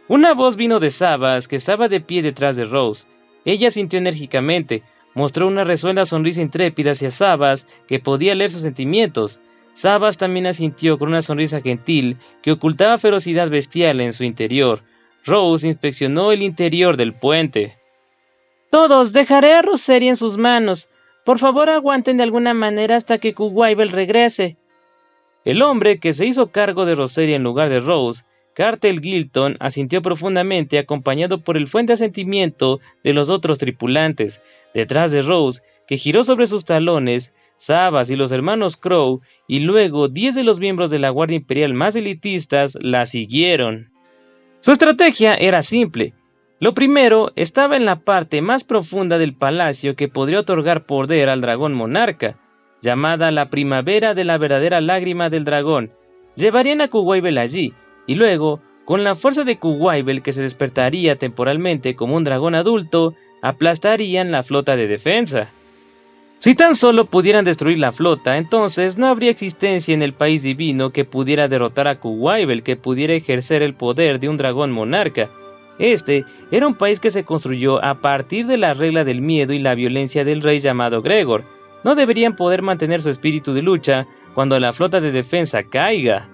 Una voz vino de Sabas, que estaba de pie detrás de Rose. Ella sintió enérgicamente, mostró una resuelta sonrisa intrépida hacia Sabas, que podía leer sus sentimientos. Sabas también asintió con una sonrisa gentil, que ocultaba ferocidad bestial en su interior. Rose inspeccionó el interior del puente. Todos, dejaré a Roseria en sus manos. Por favor, aguanten de alguna manera hasta que Kuwaibel regrese. El hombre que se hizo cargo de Roseria en lugar de Rose, Cartel Gilton, asintió profundamente, acompañado por el fuerte asentimiento de los otros tripulantes. Detrás de Rose, que giró sobre sus talones, Sabas y los hermanos Crow, y luego 10 de los miembros de la Guardia Imperial más elitistas la siguieron. Su estrategia era simple. Lo primero estaba en la parte más profunda del palacio que podría otorgar poder al dragón monarca, llamada la primavera de la verdadera lágrima del dragón. Llevarían a Kuwaibel allí, y luego, con la fuerza de Kuwaibel que se despertaría temporalmente como un dragón adulto, aplastarían la flota de defensa. Si tan solo pudieran destruir la flota, entonces no habría existencia en el país divino que pudiera derrotar a Kuwaibel, que pudiera ejercer el poder de un dragón monarca. Este era un país que se construyó a partir de la regla del miedo y la violencia del rey llamado Gregor. No deberían poder mantener su espíritu de lucha cuando la flota de defensa caiga.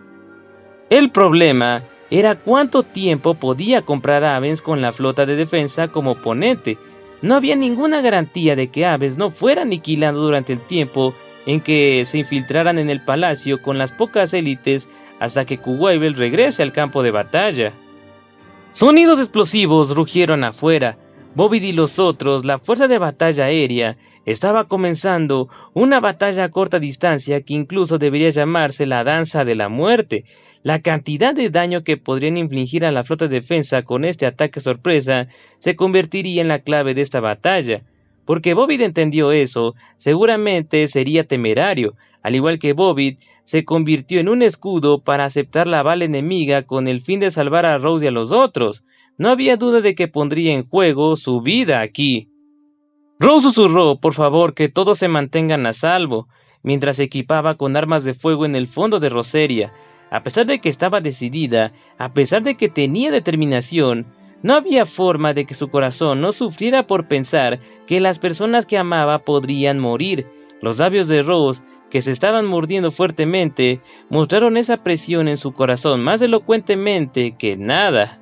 El problema era cuánto tiempo podía comprar Avens con la flota de defensa como oponente. No había ninguna garantía de que Avens no fuera aniquilado durante el tiempo en que se infiltraran en el palacio con las pocas élites hasta que Kuwaibel regrese al campo de batalla. Sonidos explosivos rugieron afuera. Bobbid y los otros, la fuerza de batalla aérea, estaba comenzando una batalla a corta distancia que incluso debería llamarse la danza de la muerte. La cantidad de daño que podrían infligir a la flota de defensa con este ataque sorpresa se convertiría en la clave de esta batalla. Porque Bobbid entendió eso, seguramente sería temerario. Al igual que Bobbid, se convirtió en un escudo para aceptar la bala enemiga con el fin de salvar a Rose y a los otros. No había duda de que pondría en juego su vida aquí. Rose susurró, por favor, que todos se mantengan a salvo, mientras se equipaba con armas de fuego en el fondo de Roseria. A pesar de que estaba decidida, a pesar de que tenía determinación, no había forma de que su corazón no sufriera por pensar que las personas que amaba podrían morir. Los labios de Rose, que se estaban mordiendo fuertemente, mostraron esa presión en su corazón más elocuentemente que nada.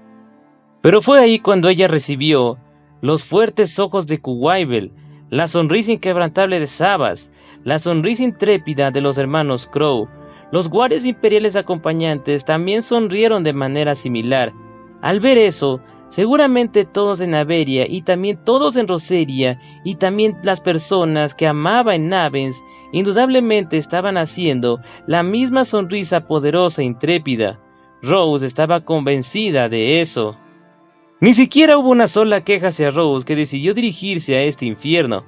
Pero fue ahí cuando ella recibió los fuertes ojos de Kuwaibel, la sonrisa inquebrantable de Sabas, la sonrisa intrépida de los hermanos Crow. Los guardias imperiales acompañantes también sonrieron de manera similar. Al ver eso, seguramente todos en Averia y también todos en Roseria y también las personas que amaba en Avens indudablemente estaban haciendo la misma sonrisa poderosa e intrépida. Rose estaba convencida de eso. Ni siquiera hubo una sola queja hacia Rose, que decidió dirigirse a este infierno.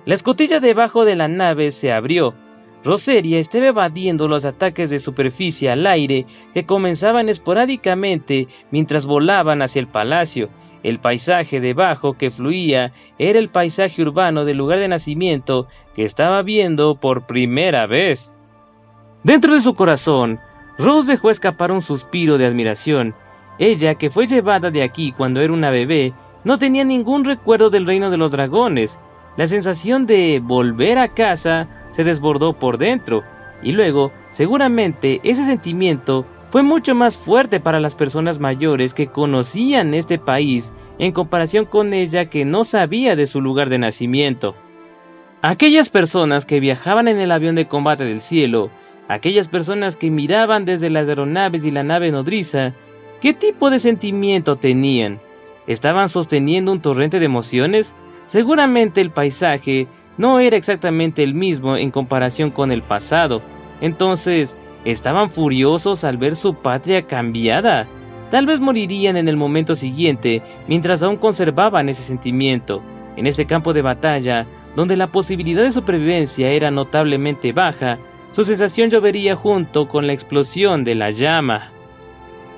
La escotilla debajo de la nave se abrió. Roseria estaba evadiendo los ataques de superficie al aire que comenzaban esporádicamente mientras volaban hacia el palacio. El paisaje debajo que fluía era el paisaje urbano del lugar de nacimiento que estaba viendo por primera vez. Dentro de su corazón, Rose dejó escapar un suspiro de admiración. Ella, que fue llevada de aquí cuando era una bebé, no tenía ningún recuerdo del reino de los dragones. La sensación de volver a casa se desbordó por dentro, y luego, seguramente, ese sentimiento fue mucho más fuerte para las personas mayores que conocían este país en comparación con ella que no sabía de su lugar de nacimiento. Aquellas personas que viajaban en el avión de combate del cielo, aquellas personas que miraban desde las aeronaves y la nave nodriza, ¿qué tipo de sentimiento tenían? ¿Estaban sosteniendo un torrente de emociones? Seguramente el paisaje no era exactamente el mismo en comparación con el pasado. Entonces, ¿estaban furiosos al ver su patria cambiada? Tal vez morirían en el momento siguiente mientras aún conservaban ese sentimiento. En este campo de batalla, donde la posibilidad de supervivencia era notablemente baja, su sensación llovería junto con la explosión de la llama.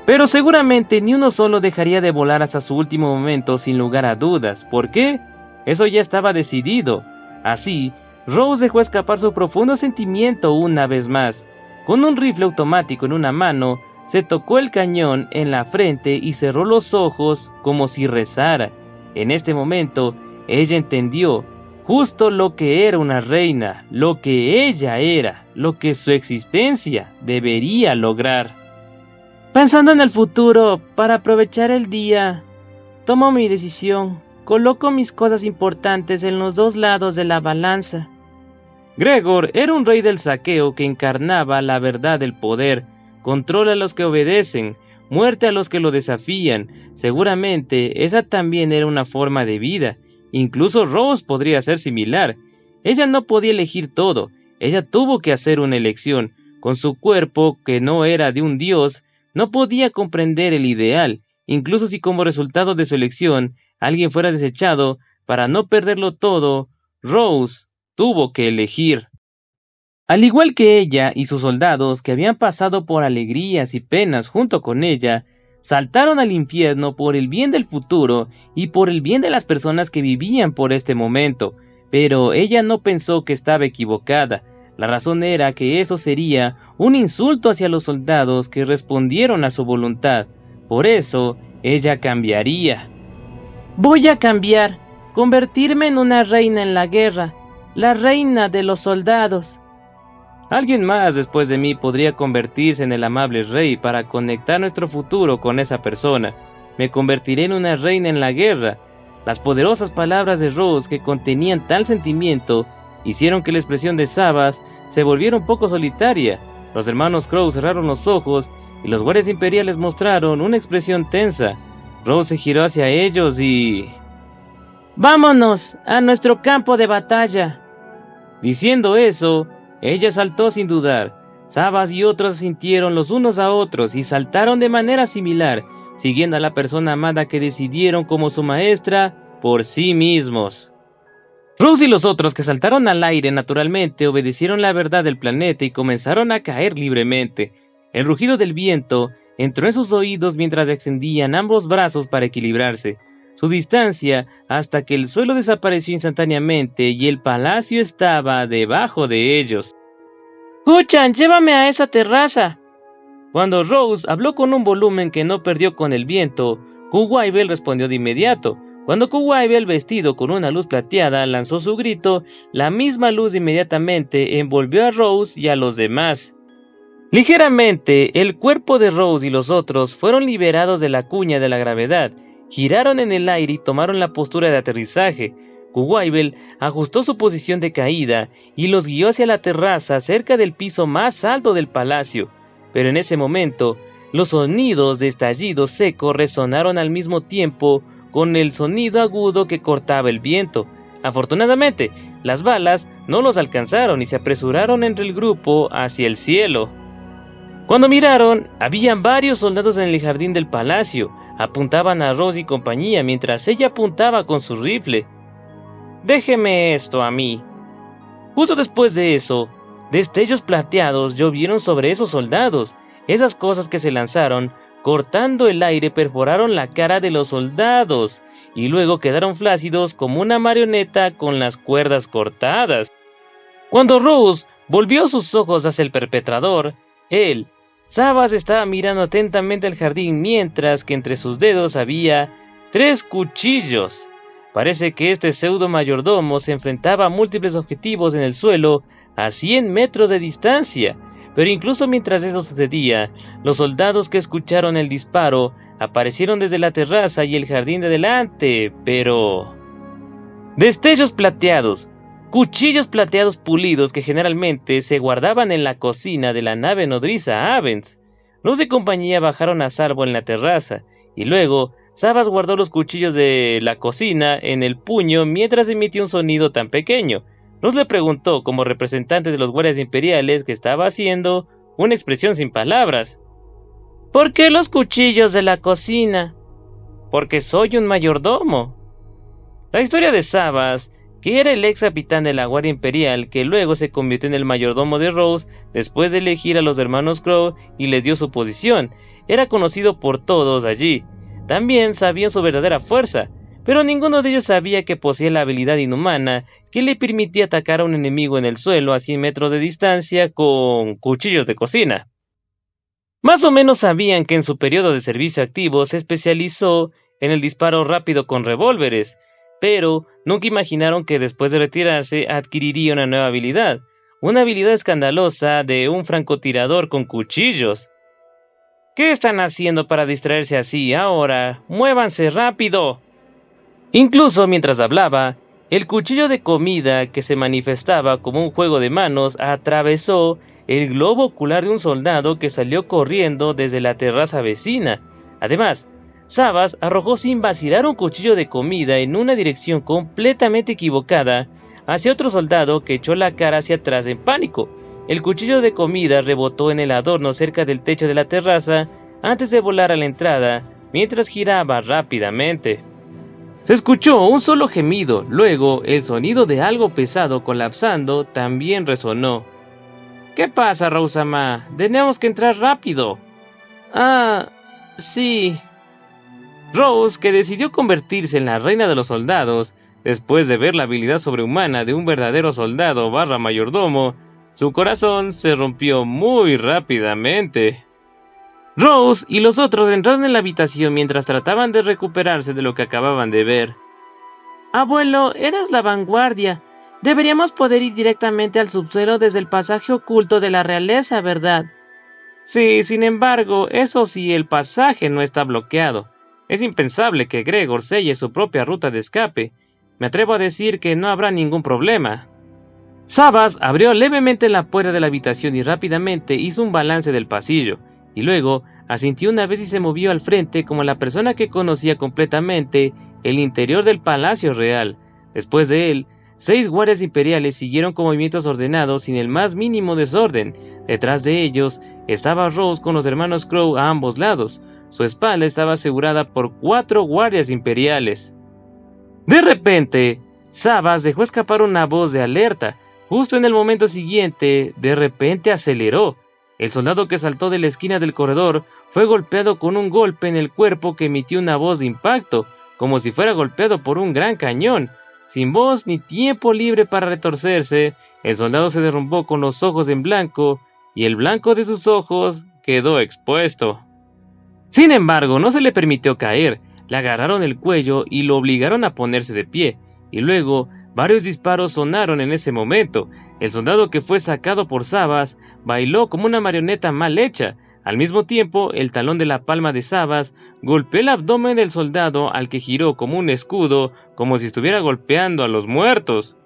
Pero seguramente ni uno solo dejaría de volar hasta su último momento sin lugar a dudas. ¿Por qué? Eso ya estaba decidido. Así, Rose dejó escapar su profundo sentimiento una vez más. Con un rifle automático en una mano, se tocó el cañón en la frente y cerró los ojos como si rezara. En este momento, ella entendió justo lo que era una reina, lo que ella era, lo que su existencia debería lograr. Pensando en el futuro, para aprovechar el día, tomo mi decisión. Coloco mis cosas importantes en los dos lados de la balanza. Gregor era un rey del saqueo que encarnaba la verdad del poder. Control a los que obedecen, muerte a los que lo desafían. Seguramente esa también era una forma de vida. Incluso Rose podría ser similar. Ella no podía elegir todo. Ella tuvo que hacer una elección. Con su cuerpo, que no era de un dios, no podía comprender el ideal. Incluso si como resultado de su elección alguien fuera desechado, para no perderlo todo, Rose tuvo que elegir. Al igual que ella y sus soldados que habían pasado por alegrías y penas junto con ella, saltaron al infierno por el bien del futuro y por el bien de las personas que vivían por este momento, pero ella no pensó que estaba equivocada. La razón era que eso sería un insulto hacia los soldados que respondieron a su voluntad. Por eso, ella cambiaría. Voy a cambiar, convertirme en una reina en la guerra, la reina de los soldados. Alguien más después de mí podría convertirse en el amable rey para conectar nuestro futuro con esa persona. Me convertiré en una reina en la guerra. Las poderosas palabras de Rose, que contenían tal sentimiento, hicieron que la expresión de Savas se volviera un poco solitaria. Los hermanos Crow cerraron los ojos y los guardias imperiales mostraron una expresión tensa. Rose se giró hacia ellos y... ¡Vámonos a nuestro campo de batalla! Diciendo eso, ella saltó sin dudar. Savas y otros sintieron los unos a otros y saltaron de manera similar, siguiendo a la persona amada que decidieron como su maestra por sí mismos. Rose y los otros que saltaron al aire naturalmente obedecieron la verdad del planeta y comenzaron a caer libremente. El rugido del viento entró en sus oídos mientras extendían ambos brazos para equilibrarse. Su distancia hasta que el suelo desapareció instantáneamente y el palacio estaba debajo de ellos. ¡Kuchan, llévame a esa terraza! Cuando Rose habló con un volumen que no perdió con el viento, Kuwaibel respondió de inmediato. Cuando Kuwaibel, vestido con una luz plateada, lanzó su grito, la misma luz inmediatamente envolvió a Rose y a los demás. Ligeramente, el cuerpo de Rose y los otros fueron liberados de la cuña de la gravedad, giraron en el aire y tomaron la postura de aterrizaje. Kuwaibel ajustó su posición de caída y los guió hacia la terraza cerca del piso más alto del palacio. Pero en ese momento, los sonidos de estallido seco resonaron al mismo tiempo con el sonido agudo que cortaba el viento. Afortunadamente, las balas no los alcanzaron y se apresuraron entre el grupo hacia el cielo. Cuando miraron, habían varios soldados en el jardín del palacio. Apuntaban a Rose y compañía mientras ella apuntaba con su rifle. «Déjeme esto a mí». Justo después de eso, destellos plateados llovieron sobre esos soldados. Esas cosas que se lanzaron, cortando el aire, perforaron la cara de los soldados y luego quedaron flácidos como una marioneta con las cuerdas cortadas. Cuando Rose volvió sus ojos hacia el perpetrador, él, Savas, estaba mirando atentamente al jardín mientras que entre sus dedos había 3 cuchillos. Parece que este pseudo mayordomo se enfrentaba a múltiples objetivos en el suelo a 100 metros de distancia. Pero incluso mientras eso sucedía, los soldados que escucharon el disparo aparecieron desde la terraza y el jardín de delante, pero... Destellos plateados, cuchillos plateados pulidos que generalmente se guardaban en la cocina de la nave nodriza Avens. Los de compañía bajaron a salvo en la terraza, y luego Savas guardó los cuchillos de la cocina en el puño mientras emitió un sonido tan pequeño. Rose le preguntó como representante de los guardias imperiales que estaba haciendo una expresión sin palabras. ¿Por qué los cuchillos de la cocina? Porque soy un mayordomo. La historia de Savas, que era el ex capitán de la Guardia Imperial que luego se convirtió en el mayordomo de Rose después de elegir a los hermanos Crow y les dio su posición, era conocido por todos allí. También sabían su verdadera fuerza, pero ninguno de ellos sabía que poseía la habilidad inhumana que le permitía atacar a un enemigo en el suelo a 100 metros de distancia con cuchillos de cocina. Más o menos sabían que en su periodo de servicio activo se especializó en el disparo rápido con revólveres, pero nunca imaginaron que después de retirarse adquiriría una nueva habilidad, una habilidad escandalosa de un francotirador con cuchillos. ¿Qué están haciendo para distraerse así ahora? ¡Muévanse rápido! Incluso mientras hablaba, el cuchillo de comida que se manifestaba como un juego de manos atravesó el globo ocular de un soldado que salió corriendo desde la terraza vecina. Además, Sabas arrojó sin vacilar un cuchillo de comida en una dirección completamente equivocada hacia otro soldado que echó la cara hacia atrás en pánico. El cuchillo de comida rebotó en el adorno cerca del techo de la terraza antes de volar a la entrada mientras giraba rápidamente. Se escuchó un solo gemido, luego el sonido de algo pesado colapsando también resonó. ¿Qué pasa, Rose-sama? Tenemos que entrar rápido. Ah, sí. Rose, que decidió convertirse en la reina de los soldados, después de ver la habilidad sobrehumana de un verdadero soldado / mayordomo, su corazón se rompió muy rápidamente. Rose y los otros entraron en la habitación mientras trataban de recuperarse de lo que acababan de ver. Abuelo, eres la vanguardia. Deberíamos poder ir directamente al subsuelo desde el pasaje oculto de la realeza, ¿verdad? Sí, sin embargo, eso sí, el pasaje no está bloqueado. Es impensable que Gregor selle su propia ruta de escape. Me atrevo a decir que no habrá ningún problema. Sabas abrió levemente la puerta de la habitación y rápidamente hizo un balance del pasillo, y luego asintió una vez y se movió al frente como la persona que conocía completamente el interior del palacio real. Después de él, 6 guardias imperiales siguieron con movimientos ordenados sin el más mínimo desorden. Detrás de ellos estaba Rose con los hermanos Crow a ambos lados. Su espalda estaba asegurada por 4 guardias imperiales. De repente, Sabas dejó escapar una voz de alerta. Justo en el momento siguiente, de repente aceleró. El soldado que saltó de la esquina del corredor fue golpeado con un golpe en el cuerpo que emitió una voz de impacto, como si fuera golpeado por un gran cañón. Sin voz ni tiempo libre para retorcerse, el soldado se derrumbó con los ojos en blanco, y el blanco de sus ojos quedó expuesto. Sin embargo, no se le permitió caer, le agarraron el cuello y lo obligaron a ponerse de pie, y luego varios disparos sonaron en ese momento. El soldado que fue sacado por Sabas bailó como una marioneta mal hecha. Al mismo tiempo, el talón de la palma de Sabas golpeó el abdomen del soldado al que giró como un escudo, como si estuviera golpeando a los muertos.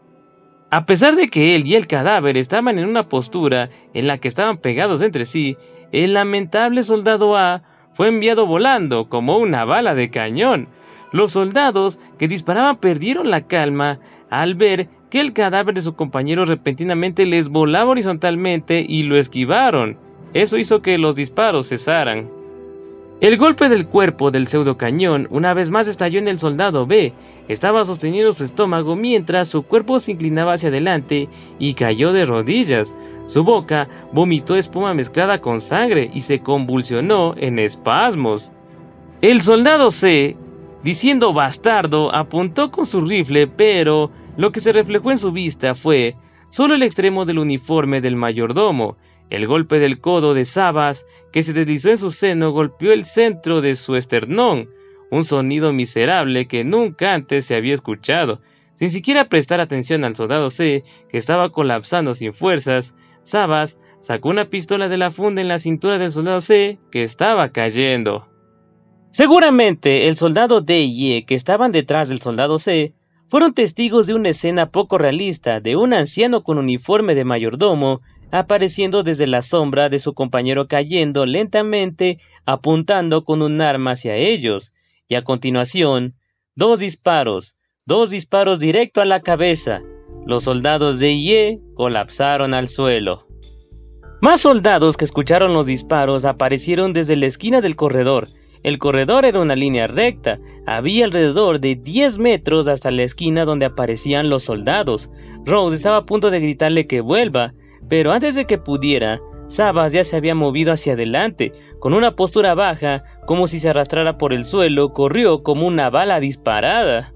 A pesar de que él y el cadáver estaban en una postura en la que estaban pegados entre sí, el lamentable soldado A fue enviado volando como una bala de cañón. Los soldados que disparaban perdieron la calma al ver que el cadáver de su compañero repentinamente les volaba horizontalmente y lo esquivaron. Eso hizo que los disparos cesaran. El golpe del cuerpo del pseudocañón una vez más estalló en el soldado B. Estaba sosteniendo su estómago mientras su cuerpo se inclinaba hacia adelante y cayó de rodillas. Su boca vomitó espuma mezclada con sangre y se convulsionó en espasmos. El soldado C, diciendo bastardo, apuntó con su rifle, pero lo que se reflejó en su vista fue solo el extremo del uniforme del mayordomo. El golpe del codo de Sabas, que se deslizó en su seno, golpeó el centro de su esternón, un sonido miserable que nunca antes se había escuchado. Sin siquiera prestar atención al soldado C, que estaba colapsando sin fuerzas, Sabas sacó una pistola de la funda en la cintura del soldado C, que estaba cayendo. Seguramente el soldado D y E, que estaban detrás del soldado C, fueron testigos de una escena poco realista de un anciano con uniforme de mayordomo apareciendo desde la sombra de su compañero cayendo lentamente, apuntando con un arma hacia ellos, y a continuación, 2 disparos directo a la cabeza. Los soldados de IE colapsaron al suelo. Más soldados que escucharon los disparos aparecieron desde la esquina del corredor. El corredor era una línea recta, había alrededor de 10 metros hasta la esquina donde aparecían los soldados. Rose estaba a punto de gritarle que vuelva, pero antes de que pudiera, Sabas ya se había movido hacia adelante, con una postura baja, como si se arrastrara por el suelo, corrió como una bala disparada.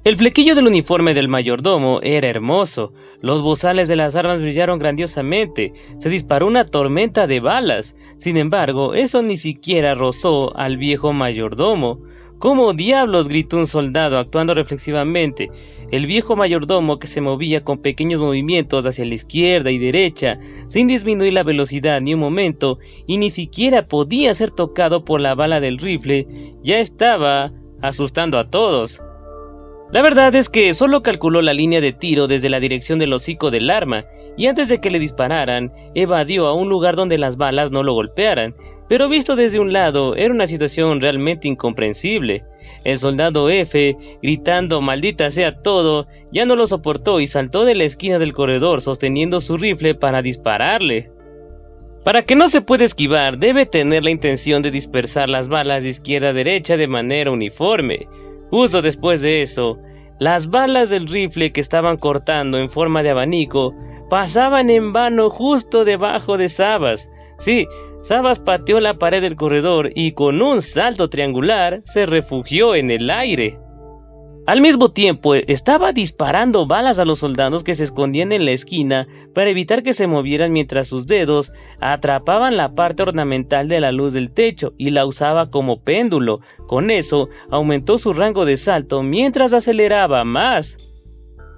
El flequillo del uniforme del mayordomo era hermoso, los bozales de las armas brillaron grandiosamente, se disparó una tormenta de balas. Sin embargo, eso ni siquiera rozó al viejo mayordomo. ¿Cómo diablos?, gritó un soldado actuando reflexivamente. El viejo mayordomo, que se movía con pequeños movimientos hacia la izquierda y derecha, sin disminuir la velocidad ni un momento, y ni siquiera podía ser tocado por la bala del rifle, ya estaba asustando a todos. La verdad es que solo calculó la línea de tiro desde la dirección del hocico del arma, y antes de que le dispararan, evadió a un lugar donde las balas no lo golpearan, pero visto desde un lado, era una situación realmente incomprensible. El soldado F, gritando "maldita sea todo", ya no lo soportó y saltó de la esquina del corredor sosteniendo su rifle para dispararle. Para que no se pueda esquivar, debe tener la intención de dispersar las balas de izquierda a derecha de manera uniforme. Justo después de eso, las balas del rifle que estaban cortando en forma de abanico pasaban en vano justo debajo de Sabas. Sí, Sabas pateó la pared del corredor y con un salto triangular se refugió en el aire. Al mismo tiempo, estaba disparando balas a los soldados que se escondían en la esquina para evitar que se movieran mientras sus dedos atrapaban la parte ornamental de la luz del techo y la usaba como péndulo. Con eso, aumentó su rango de salto mientras aceleraba más.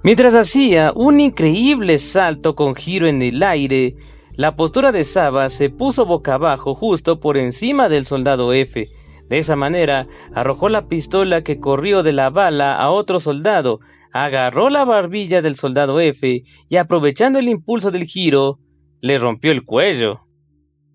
Mientras hacía un increíble salto con giro en el aire, la postura de Sabas se puso boca abajo justo por encima del soldado F. De esa manera, arrojó la pistola que corrió de la bala a otro soldado, agarró la barbilla del soldado F y, aprovechando el impulso del giro, le rompió el cuello.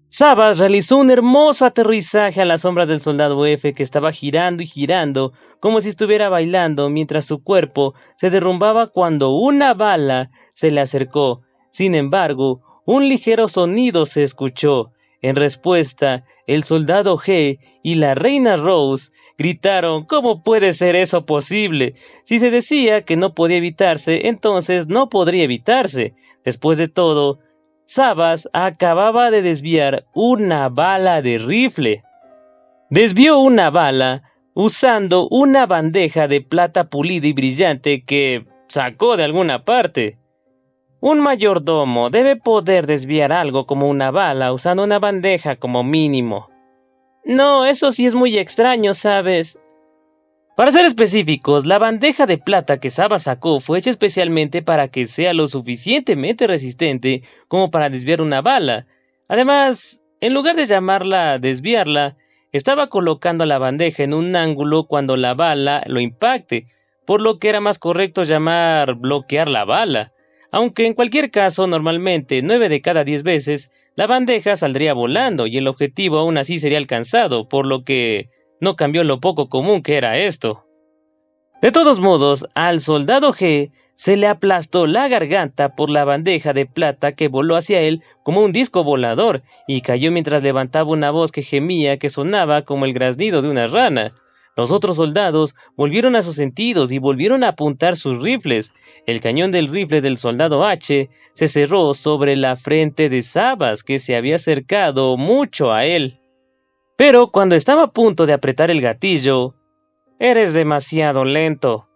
Sabas realizó un hermoso aterrizaje a la sombra del soldado F, que estaba girando y girando como si estuviera bailando mientras su cuerpo se derrumbaba cuando una bala se le acercó. Sin embargo, un ligero sonido se escuchó. En respuesta, el soldado G y la reina Rose gritaron: ¿cómo puede ser eso posible? Si se decía que no podía evitarse, entonces no podría evitarse. Después de todo, Sabas acababa de desviar una bala de rifle. Desvió una bala usando una bandeja de plata pulida y brillante que sacó de alguna parte. Un mayordomo debe poder desviar algo como una bala usando una bandeja como mínimo. No, eso sí es muy extraño, ¿sabes? Para ser específicos, la bandeja de plata que Sabas sacó fue hecha especialmente para que sea lo suficientemente resistente como para desviar una bala. Además, en lugar de llamarla desviarla, estaba colocando la bandeja en un ángulo cuando la bala lo impacte, por lo que era más correcto llamar bloquear la bala. Aunque en cualquier caso, normalmente 9 de cada 10 veces, la bandeja saldría volando y el objetivo aún así sería alcanzado, por lo que no cambió lo poco común que era esto. De todos modos, al soldado G se le aplastó la garganta por la bandeja de plata que voló hacia él como un disco volador y cayó mientras levantaba una voz que gemía que sonaba como el graznido de una rana. Los otros soldados volvieron a sus sentidos y volvieron a apuntar sus rifles. El cañón del rifle del soldado H se cerró sobre la frente de Sabas, que se había acercado mucho a él. Pero cuando estaba a punto de apretar el gatillo, «Eres demasiado lento».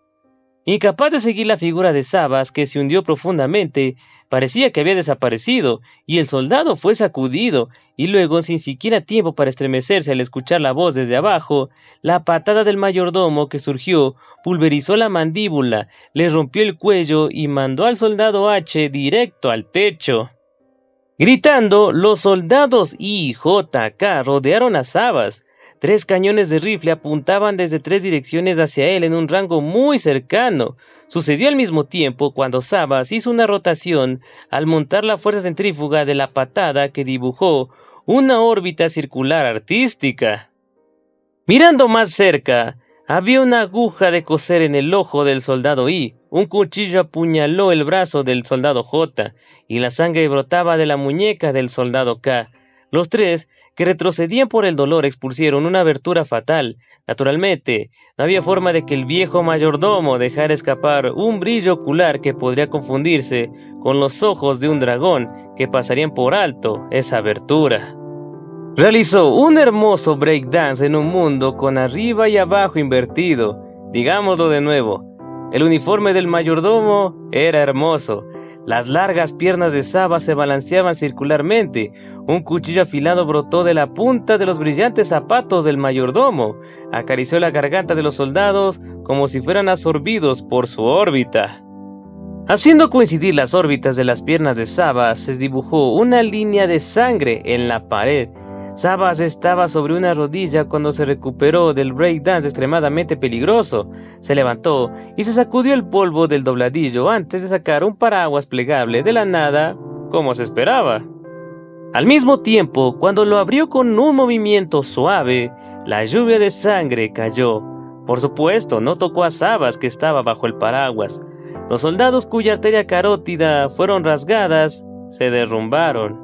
Incapaz de seguir la figura de Sabas, que se hundió profundamente, parecía que había desaparecido, y el soldado fue sacudido, y luego, sin siquiera tiempo para estremecerse al escuchar la voz desde abajo, la patada del mayordomo que surgió pulverizó la mandíbula, le rompió el cuello y mandó al soldado H directo al techo. Gritando, los soldados I y J.K. rodearon a Sabas. 3 cañones de rifle apuntaban desde 3 direcciones hacia él en un rango muy cercano. Sucedió al mismo tiempo cuando Sabas hizo una rotación al montar la fuerza centrífuga de la patada que dibujó una órbita circular artística. Mirando más cerca, había una aguja de coser en el ojo del soldado I. Un cuchillo apuñaló el brazo del soldado J, y la sangre brotaba de la muñeca del soldado K. Los 3, que retrocedían por el dolor, expusieron una abertura fatal. Naturalmente, no había forma de que el viejo mayordomo dejara escapar un brillo ocular que podría confundirse con los ojos de un dragón, que pasarían por alto esa abertura. Realizó un hermoso breakdance en un mundo con arriba y abajo invertido. Digámoslo de nuevo, el uniforme del mayordomo era hermoso. Las largas piernas de Saba se balanceaban circularmente. Un cuchillo afilado brotó de la punta de los brillantes zapatos del mayordomo. Acarició la garganta de los soldados como si fueran absorbidos por su órbita. Haciendo coincidir las órbitas de las piernas de Saba, se dibujó una línea de sangre en la pared. Sabas estaba sobre una rodilla cuando se recuperó del breakdance extremadamente peligroso. Se levantó y se sacudió el polvo del dobladillo antes de sacar un paraguas plegable de la nada, como se esperaba. Al mismo tiempo, cuando lo abrió con un movimiento suave, la lluvia de sangre cayó. Por supuesto, no tocó a Sabas, que estaba bajo el paraguas. Los soldados cuya arteria carótida fueron rasgadas se derrumbaron.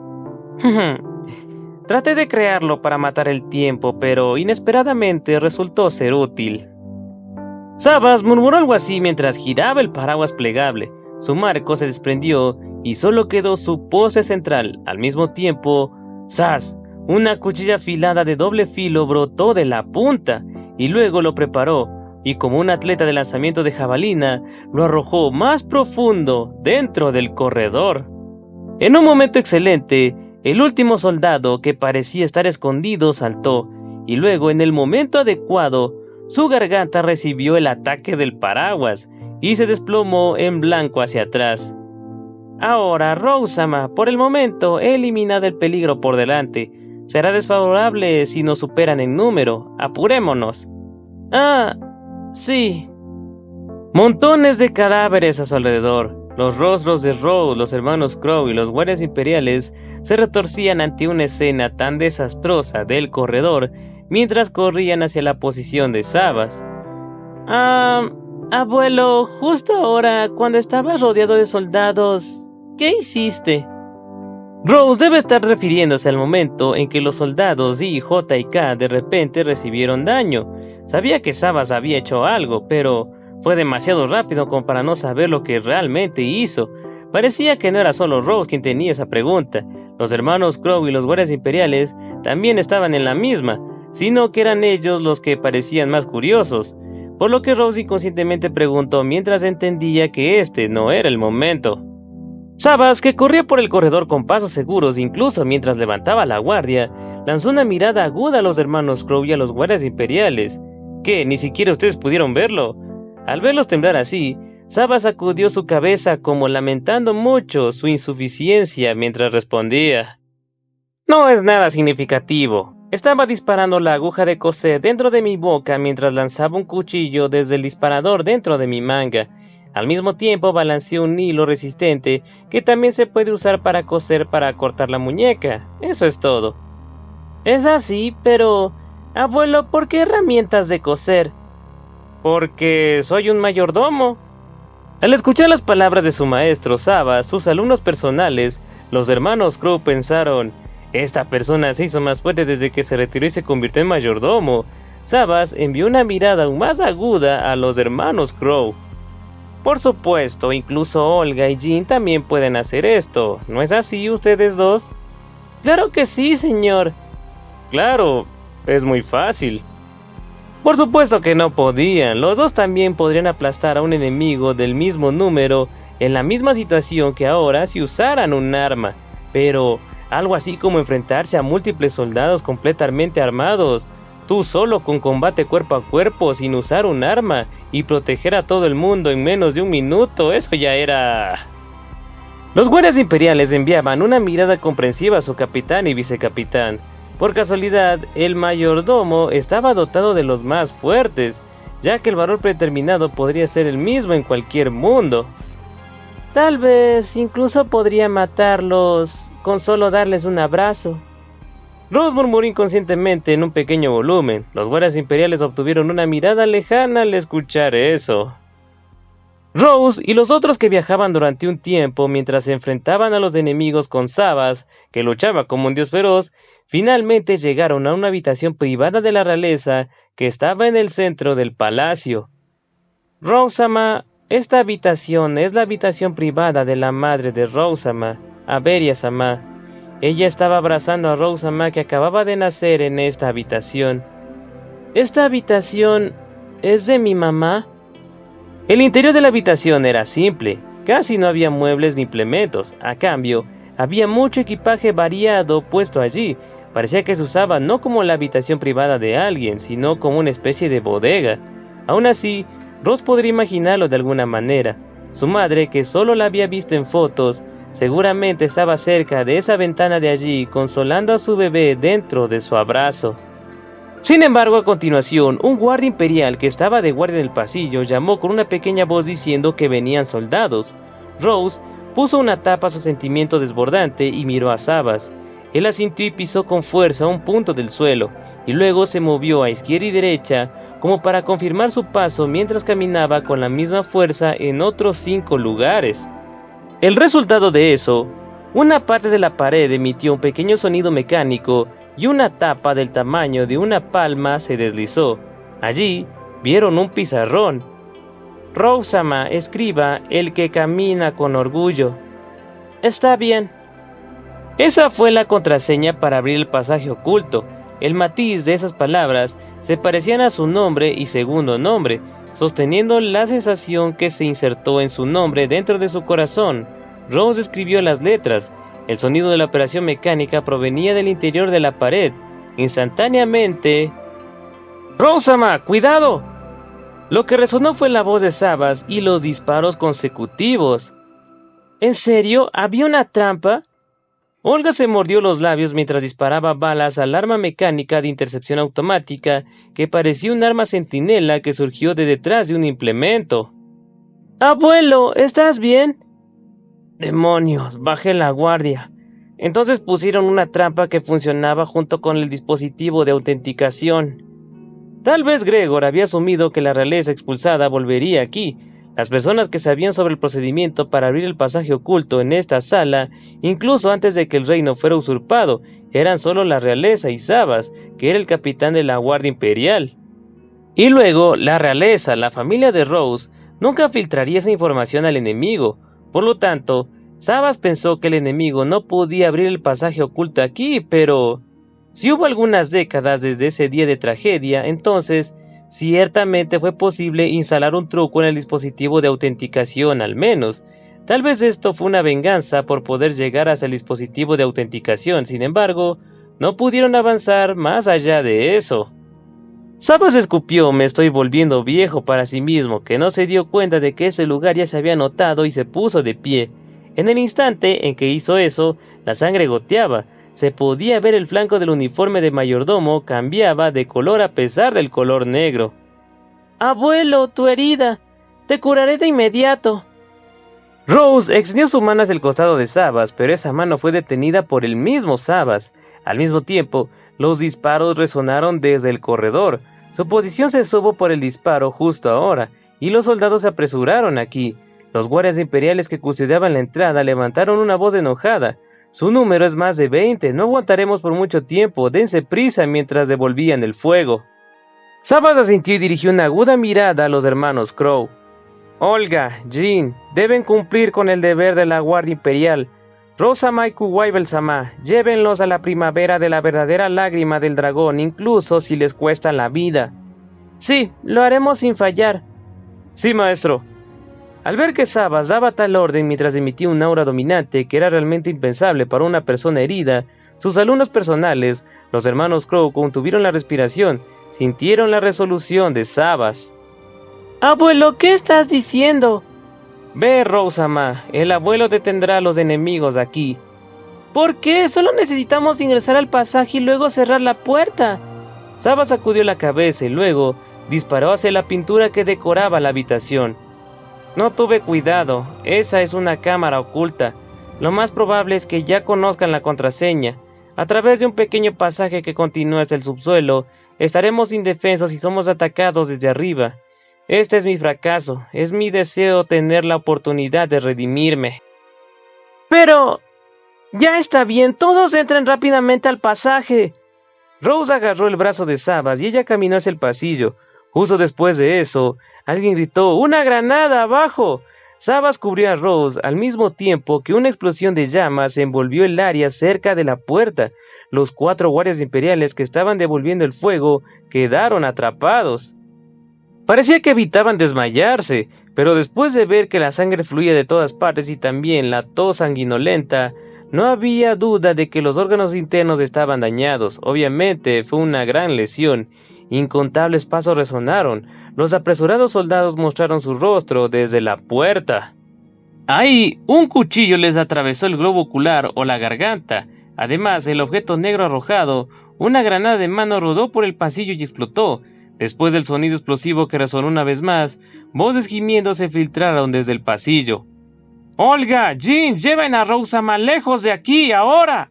Traté de crearlo para matar el tiempo, pero inesperadamente resultó ser útil. Sabas murmuró algo así mientras giraba el paraguas plegable. Su marco se desprendió y solo quedó su pose central. Al mismo tiempo, ¡zas! Una cuchilla afilada de doble filo brotó de la punta y luego lo preparó, y como un atleta de lanzamiento de jabalina, lo arrojó más profundo dentro del corredor. En un momento excelente, el último soldado, que parecía estar escondido, saltó, y luego, en el momento adecuado, su garganta recibió el ataque del paraguas y se desplomó en blanco hacia atrás. Ahora, Rose-sama, por el momento he eliminado el peligro por delante. Será desfavorable si nos superan en número. Apurémonos. Ah, sí. Montones de cadáveres a su alrededor. Los rostros de Rose, los hermanos Crow y los guardias imperiales se retorcían ante una escena tan desastrosa del corredor mientras corrían hacia la posición de Sabas. Abuelo, justo ahora, cuando estabas rodeado de soldados, ¿qué hiciste? Rose debe estar refiriéndose al momento en que los soldados I, J y K de repente recibieron daño. Sabía que Sabas había hecho algo, pero fue demasiado rápido como para no saber lo que realmente hizo. Parecía que no era solo Rose quien tenía esa pregunta. Los hermanos Crow y los guardias imperiales también estaban en la misma, sino que eran ellos los que parecían más curiosos, por lo que Rose inconscientemente preguntó mientras entendía que este no era el momento. Sabas, que corría por el corredor con pasos seguros incluso mientras levantaba la guardia, lanzó una mirada aguda a los hermanos Crow y a los guardias imperiales. ¿Qué? ¿Ni siquiera ustedes pudieron verlo? Al verlos temblar así, Sabas sacudió su cabeza como lamentando mucho su insuficiencia mientras respondía. No es nada significativo. Estaba disparando la aguja de coser dentro de mi boca mientras lanzaba un cuchillo desde el disparador dentro de mi manga. Al mismo tiempo balanceé un hilo resistente que también se puede usar para coser para cortar la muñeca. Eso es todo. Es así, pero... Abuelo, ¿por qué herramientas de coser? Porque soy un mayordomo. Al escuchar las palabras de su maestro Sabas, sus alumnos personales, los hermanos Crow pensaron: esta persona se hizo más fuerte desde que se retiró y se convirtió en mayordomo. Sabas envió una mirada aún más aguda a los hermanos Crow. Por supuesto, incluso Olga y Jean también pueden hacer esto. ¿No es así, ustedes dos? Claro que sí, señor. Claro, es muy fácil. Por supuesto que no podían. Los dos también podrían aplastar a un enemigo del mismo número en la misma situación que ahora si usaran un arma. Pero algo así como enfrentarse a múltiples soldados completamente armados, tú solo con combate cuerpo a cuerpo sin usar un arma y proteger a todo el mundo en menos de un minuto, eso ya era... Los guardias imperiales enviaban una mirada comprensiva a su capitán y vicecapitán. Por casualidad, el mayordomo estaba dotado de los más fuertes, ya que el valor predeterminado podría ser el mismo en cualquier mundo. Tal vez incluso podría matarlos con solo darles un abrazo. Rose murmuró inconscientemente en un pequeño volumen. Los guardias imperiales obtuvieron una mirada lejana al escuchar eso. Rose y los otros que viajaban durante un tiempo mientras se enfrentaban a los enemigos con Sabas, que luchaba como un dios feroz, finalmente llegaron a una habitación privada de la realeza que estaba en el centro del palacio. Rose-sama, esta habitación es la habitación privada de la madre de Rose-sama, Averia-sama. Ella estaba abrazando a Rose-sama, que acababa de nacer en esta habitación. ¿Esta habitación es de mi mamá? El interior de la habitación era simple, casi no había muebles ni implementos. A cambio, había mucho equipaje variado puesto allí. Parecía que se usaba no como la habitación privada de alguien, sino como una especie de bodega. Aún así, Rose podría imaginarlo de alguna manera. Su madre, que solo la había visto en fotos, seguramente estaba cerca de esa ventana de allí, consolando a su bebé dentro de su abrazo. Sin embargo, a continuación, un guardia imperial que estaba de guardia en el pasillo llamó con una pequeña voz diciendo que venían soldados. Rose puso una tapa a su sentimiento desbordante y miró a Sabas. Él asintió y pisó con fuerza un punto del suelo, y luego se movió a izquierda y derecha como para confirmar su paso mientras caminaba con la misma fuerza en otros 5 lugares. El resultado de eso, una parte de la pared emitió un pequeño sonido mecánico y una tapa del tamaño de una palma se deslizó. Allí vieron un pizarrón. Rose-sama, escriba el que camina con orgullo. Está bien. Esa fue la contraseña para abrir el pasaje oculto. El matiz de esas palabras se parecían a su nombre y segundo nombre, sosteniendo la sensación que se insertó en su nombre dentro de su corazón. Rose escribió las letras. El sonido de la operación mecánica provenía del interior de la pared. Instantáneamente... ¡Rose-sama, cuidado! Lo que resonó fue la voz de Sabas y los disparos consecutivos. ¿En serio? ¿Había una trampa? Olga se mordió los labios mientras disparaba balas al arma mecánica de intercepción automática que parecía un arma centinela que surgió de detrás de un implemento. ¡Abuelo! ¿Estás bien? ¡Demonios! Bajé la guardia. Entonces pusieron una trampa que funcionaba junto con el dispositivo de autenticación. Tal vez Gregor había asumido que la realeza expulsada volvería aquí. Las personas que sabían sobre el procedimiento para abrir el pasaje oculto en esta sala, incluso antes de que el reino fuera usurpado, eran solo la realeza y Sabas, que era el capitán de la Guardia Imperial. Y luego, la realeza, la familia de Rose, nunca filtraría esa información al enemigo. Por lo tanto, Sabas pensó que el enemigo no podía abrir el pasaje oculto aquí, pero... si hubo algunas décadas desde ese día de tragedia, entonces... ciertamente fue posible instalar un truco en el dispositivo de autenticación al menos. Tal vez esto fue una venganza por poder llegar hasta el dispositivo de autenticación, sin embargo, no pudieron avanzar más allá de eso. Sabas escupió: me estoy volviendo viejo para sí mismo, que no se dio cuenta de que ese lugar ya se había notado y se puso de pie. En el instante en que hizo eso, la sangre goteaba. Se podía ver el flanco del uniforme de mayordomo cambiaba de color a pesar del color negro. ¡Abuelo, tu herida! ¡Te curaré de inmediato! Rose extendió su mano hacia el costado de Sabas, pero esa mano fue detenida por el mismo Sabas. Al mismo tiempo, los disparos resonaron desde el corredor. Su posición se sostuvo por el disparo justo ahora, y los soldados se apresuraron aquí. Los guardias imperiales que custodiaban la entrada levantaron una voz enojada. Su número es más de 20, no aguantaremos por mucho tiempo, dense prisa mientras devolvían el fuego. Sabas asintió y dirigió una aguda mirada a los hermanos Crow. Olga, Jean, deben cumplir con el deber de la Guardia Imperial. Rose-sama y Kuwaibel-sama, llévenlos a la primavera de la verdadera lágrima del dragón, incluso si les cuesta la vida. Sí, lo haremos sin fallar. Sí, maestro. Al ver que Sabas daba tal orden mientras emitía un aura dominante que era realmente impensable para una persona herida, sus alumnos personales, los hermanos Crow, contuvieron la respiración, sintieron la resolución de Sabas. Abuelo, ¿qué estás diciendo? Ve, Rose-sama, el abuelo detendrá a los enemigos aquí. ¿Por qué? Solo necesitamos ingresar al pasaje y luego cerrar la puerta. Sabas sacudió la cabeza y luego disparó hacia la pintura que decoraba la habitación. No tuve cuidado, esa es una cámara oculta. Lo más probable es que ya conozcan la contraseña. A través de un pequeño pasaje que continúa hasta el subsuelo, estaremos indefensos si somos atacados desde arriba. Este es mi fracaso, es mi deseo tener la oportunidad de redimirme. Pero... ya está bien, todos entren rápidamente al pasaje. Rose agarró el brazo de Sabas y ella caminó hacia el pasillo. Justo después de eso, alguien gritó: ¡una granada abajo! Sabas cubrió a Rose al mismo tiempo que una explosión de llamas envolvió el área cerca de la puerta. Los 4 guardias imperiales que estaban devolviendo el fuego quedaron atrapados. Parecía que evitaban desmayarse, pero después de ver que la sangre fluía de todas partes y también la tos sanguinolenta, no había duda de que los órganos internos estaban dañados. Obviamente fue una gran lesión. Incontables pasos resonaron. Los apresurados soldados mostraron su rostro desde la puerta. Ahí, un cuchillo les atravesó el globo ocular o la garganta. Además, el objeto negro arrojado, una granada de mano, rodó por el pasillo y explotó. Después del sonido explosivo que resonó una vez más, voces gimiendo se filtraron desde el pasillo. ¡Olga! ¡Jean! ¡Lleven a Rose-sama lejos de aquí, ahora!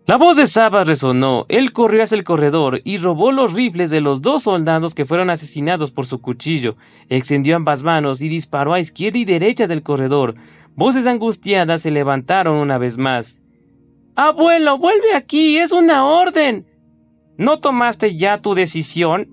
La voz de Sabas resonó. Él corrió hacia el corredor y robó los rifles de los 2 soldados que fueron asesinados por su cuchillo. Extendió ambas manos y disparó a izquierda y derecha del corredor. Voces angustiadas se levantaron una vez más. ¡Abuelo, vuelve aquí! ¡Es una orden! ¿No tomaste ya tu decisión?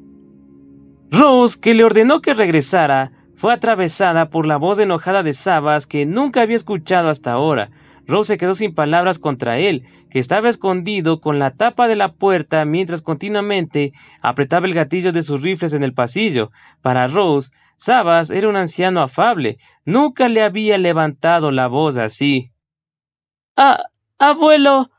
Rose, que le ordenó que regresara, fue atravesada por la voz enojada de Sabas que nunca había escuchado hasta ahora. Rose se quedó sin palabras contra él, que estaba escondido con la tapa de la puerta mientras continuamente apretaba el gatillo de sus rifles en el pasillo. Para Rose, Sabas era un anciano afable. Nunca le había levantado la voz así. Abuelo.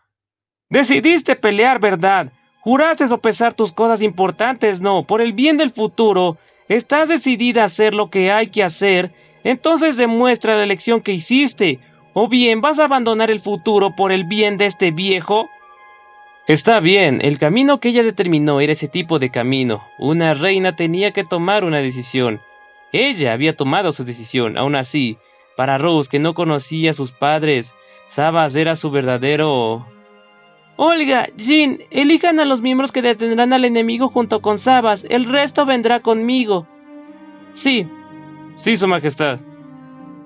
Decidiste pelear, ¿verdad? Juraste sopesar tus cosas importantes, ¿no? Por el bien del futuro. ¿Estás decidida a hacer lo que hay que hacer? Entonces demuestra la elección que hiciste. ¿O bien vas a abandonar el futuro por el bien de este viejo? Está bien, el camino que ella determinó era ese tipo de camino. Una reina tenía que tomar una decisión. Ella había tomado su decisión, aún así. Para Rose, que no conocía a sus padres, Sabas era su verdadero... Olga, Jean, elijan a los miembros que detendrán al enemigo junto con Sabas. El resto vendrá conmigo. Sí, su majestad.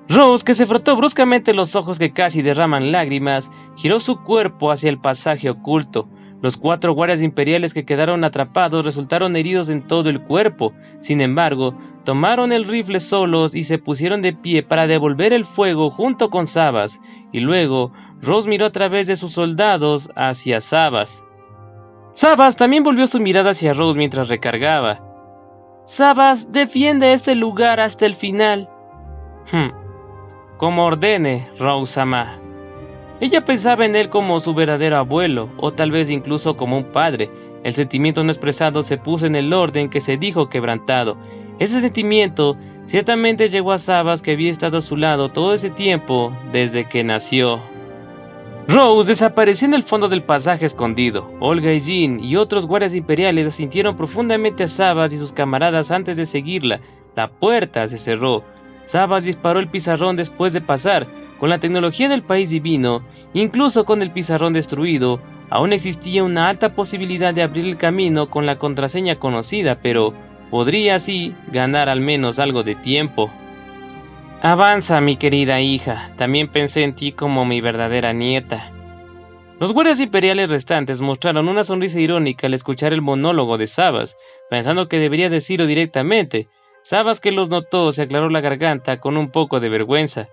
Rose, que se frotó bruscamente los ojos que casi derraman lágrimas, giró su cuerpo hacia el pasaje oculto. Los 4 guardias imperiales que quedaron atrapados resultaron heridos en todo el cuerpo. Sin embargo, tomaron el rifle solos y se pusieron de pie para devolver el fuego junto con Sabas. Y luego, Rose miró a través de sus soldados hacia Sabas. Sabas también volvió su mirada hacia Rose mientras recargaba. Sabas, defiende este lugar hasta el final. Como ordene, Rose-sama. Ella pensaba en él como su verdadero abuelo, o tal vez incluso como un padre. El sentimiento no expresado se puso en el orden que se dijo quebrantado. Ese sentimiento ciertamente llegó a Sabas, que había estado a su lado todo ese tiempo desde que nació. Rose desapareció en el fondo del pasaje escondido. Olga y Jean y otros guardias imperiales asintieron profundamente a Sabas y sus camaradas antes de seguirla. La puerta se cerró. Sabas disparó el pizarrón después de pasar. Con la tecnología del país divino, incluso con el pizarrón destruido, aún existía una alta posibilidad de abrir el camino con la contraseña conocida, pero podría así ganar al menos algo de tiempo. Avanza, mi querida hija. También pensé en ti como mi verdadera nieta. Los guardias imperiales restantes mostraron una sonrisa irónica al escuchar el monólogo de Sabas, pensando que debería decirlo directamente. Sabas, que los notó, se aclaró la garganta con un poco de vergüenza.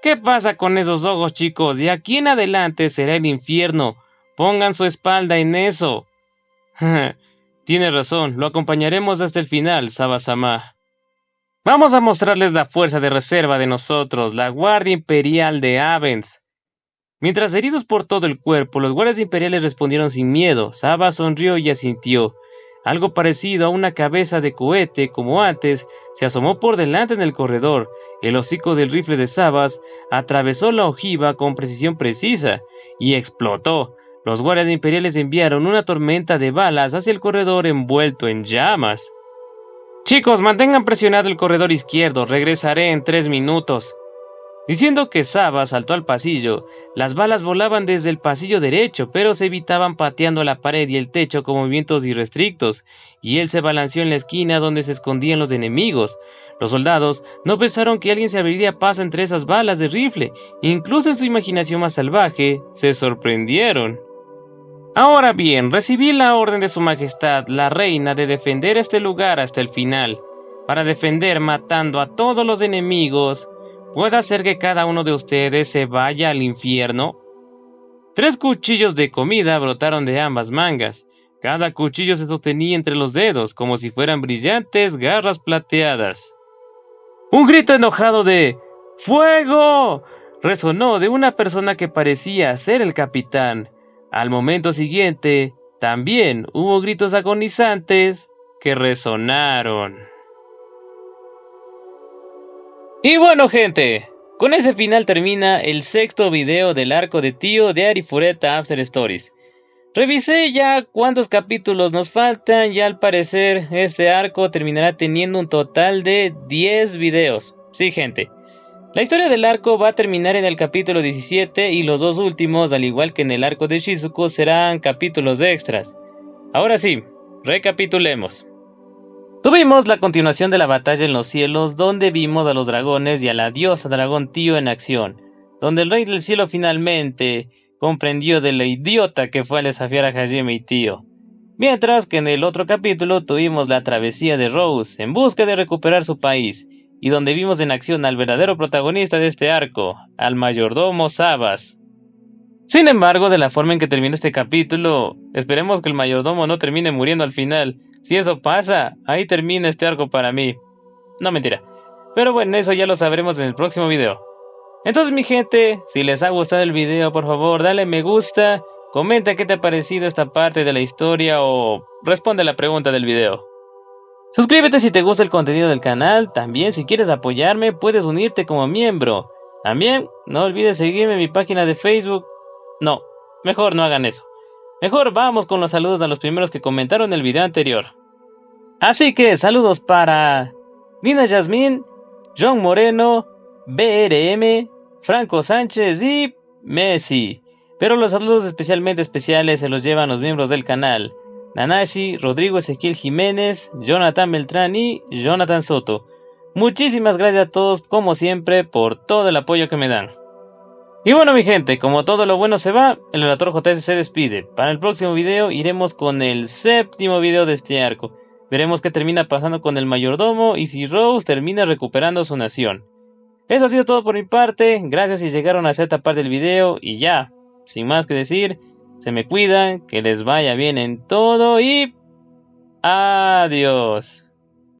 ¿Qué pasa con esos ojos, chicos? De aquí en adelante será el infierno. Pongan su espalda en eso. Tienes razón, lo acompañaremos hasta el final, Sabas-sama. Vamos a mostrarles la fuerza de reserva de nosotros, la Guardia Imperial de Avens. Mientras heridos por todo el cuerpo, los guardias imperiales respondieron sin miedo. Sabas sonrió y asintió. Algo parecido a una cabeza de cohete, como antes, se asomó por delante en el corredor. El hocico del rifle de Sabas atravesó la ojiva con precisión precisa y explotó. Los guardias imperiales enviaron una tormenta de balas hacia el corredor envuelto en llamas. Chicos, mantengan presionado el corredor izquierdo, regresaré en 3 minutos. Diciendo que Sabas saltó al pasillo, las balas volaban desde el pasillo derecho, pero se evitaban pateando la pared y el techo con movimientos irrestrictos, y él se balanceó en la esquina donde se escondían los enemigos. Los soldados no pensaron que alguien se abriría paso entre esas balas de rifle, incluso en su imaginación más salvaje, se sorprendieron. Ahora bien, recibí la orden de su majestad, la reina, de defender este lugar hasta el final, para defender matando a todos los enemigos. pueda hacer que cada uno de ustedes se vaya al infierno? 3 cuchillos de comida brotaron de ambas mangas. Cada cuchillo se sostenía entre los dedos, como si fueran brillantes garras plateadas. Un grito enojado de ¡fuego! Resonó de una persona que parecía ser el capitán. Al momento siguiente, también hubo gritos agonizantes que resonaron. Y bueno, gente, con ese final termina el 6º video del arco de Tío de Arifureta After Stories. Revisé ya cuántos capítulos nos faltan y al parecer este arco terminará teniendo un total de 10 videos. Sí, gente. La historia del arco va a terminar en el capítulo 17 y los 2 últimos, al igual que en el arco de Shizuku, serán capítulos extras. Ahora sí, recapitulemos. Tuvimos la continuación de la batalla en los cielos, donde vimos a los dragones y a la diosa dragón Tío en acción, donde el rey del cielo finalmente comprendió de lo idiota que fue al desafiar a Hajime y Tío. Mientras que en el otro capítulo tuvimos la travesía de Rose en busca de recuperar su país, y donde vimos en acción al verdadero protagonista de este arco, al mayordomo Sabas. Sin embargo, de la forma en que termina este capítulo, esperemos que el mayordomo no termine muriendo al final. Si eso pasa, ahí termina este arco para mí. No, mentira. Pero bueno, eso ya lo sabremos en el próximo video. Entonces, mi gente, si les ha gustado el video, por favor, dale me gusta, comenta qué te ha parecido esta parte de la historia o responde a la pregunta del video. Suscríbete si te gusta el contenido del canal. También, si quieres apoyarme, puedes unirte como miembro. También, no olvides seguirme en mi página de Facebook. No, mejor no hagan eso. Mejor vamos con los saludos a los primeros que comentaron el video anterior. Así que saludos para Nina Yasmín, John Moreno, BRM, Franco Sánchez y Messi. Pero los saludos especialmente especiales se los llevan los miembros del canal: Nanashi, Rodrigo Ezequiel Jiménez, Jonathan Beltrán y Jonathan Soto. Muchísimas gracias a todos, como siempre, por todo el apoyo que me dan. Y bueno, mi gente, como todo lo bueno se va, el relator JS se despide. Para el próximo video iremos con el 7º video de este arco. Veremos qué termina pasando con el mayordomo y si Rose termina recuperando su nación. Eso ha sido todo por mi parte. Gracias si llegaron a esta parte del video. Y ya, sin más que decir, se me cuidan, que les vaya bien en todo y adiós.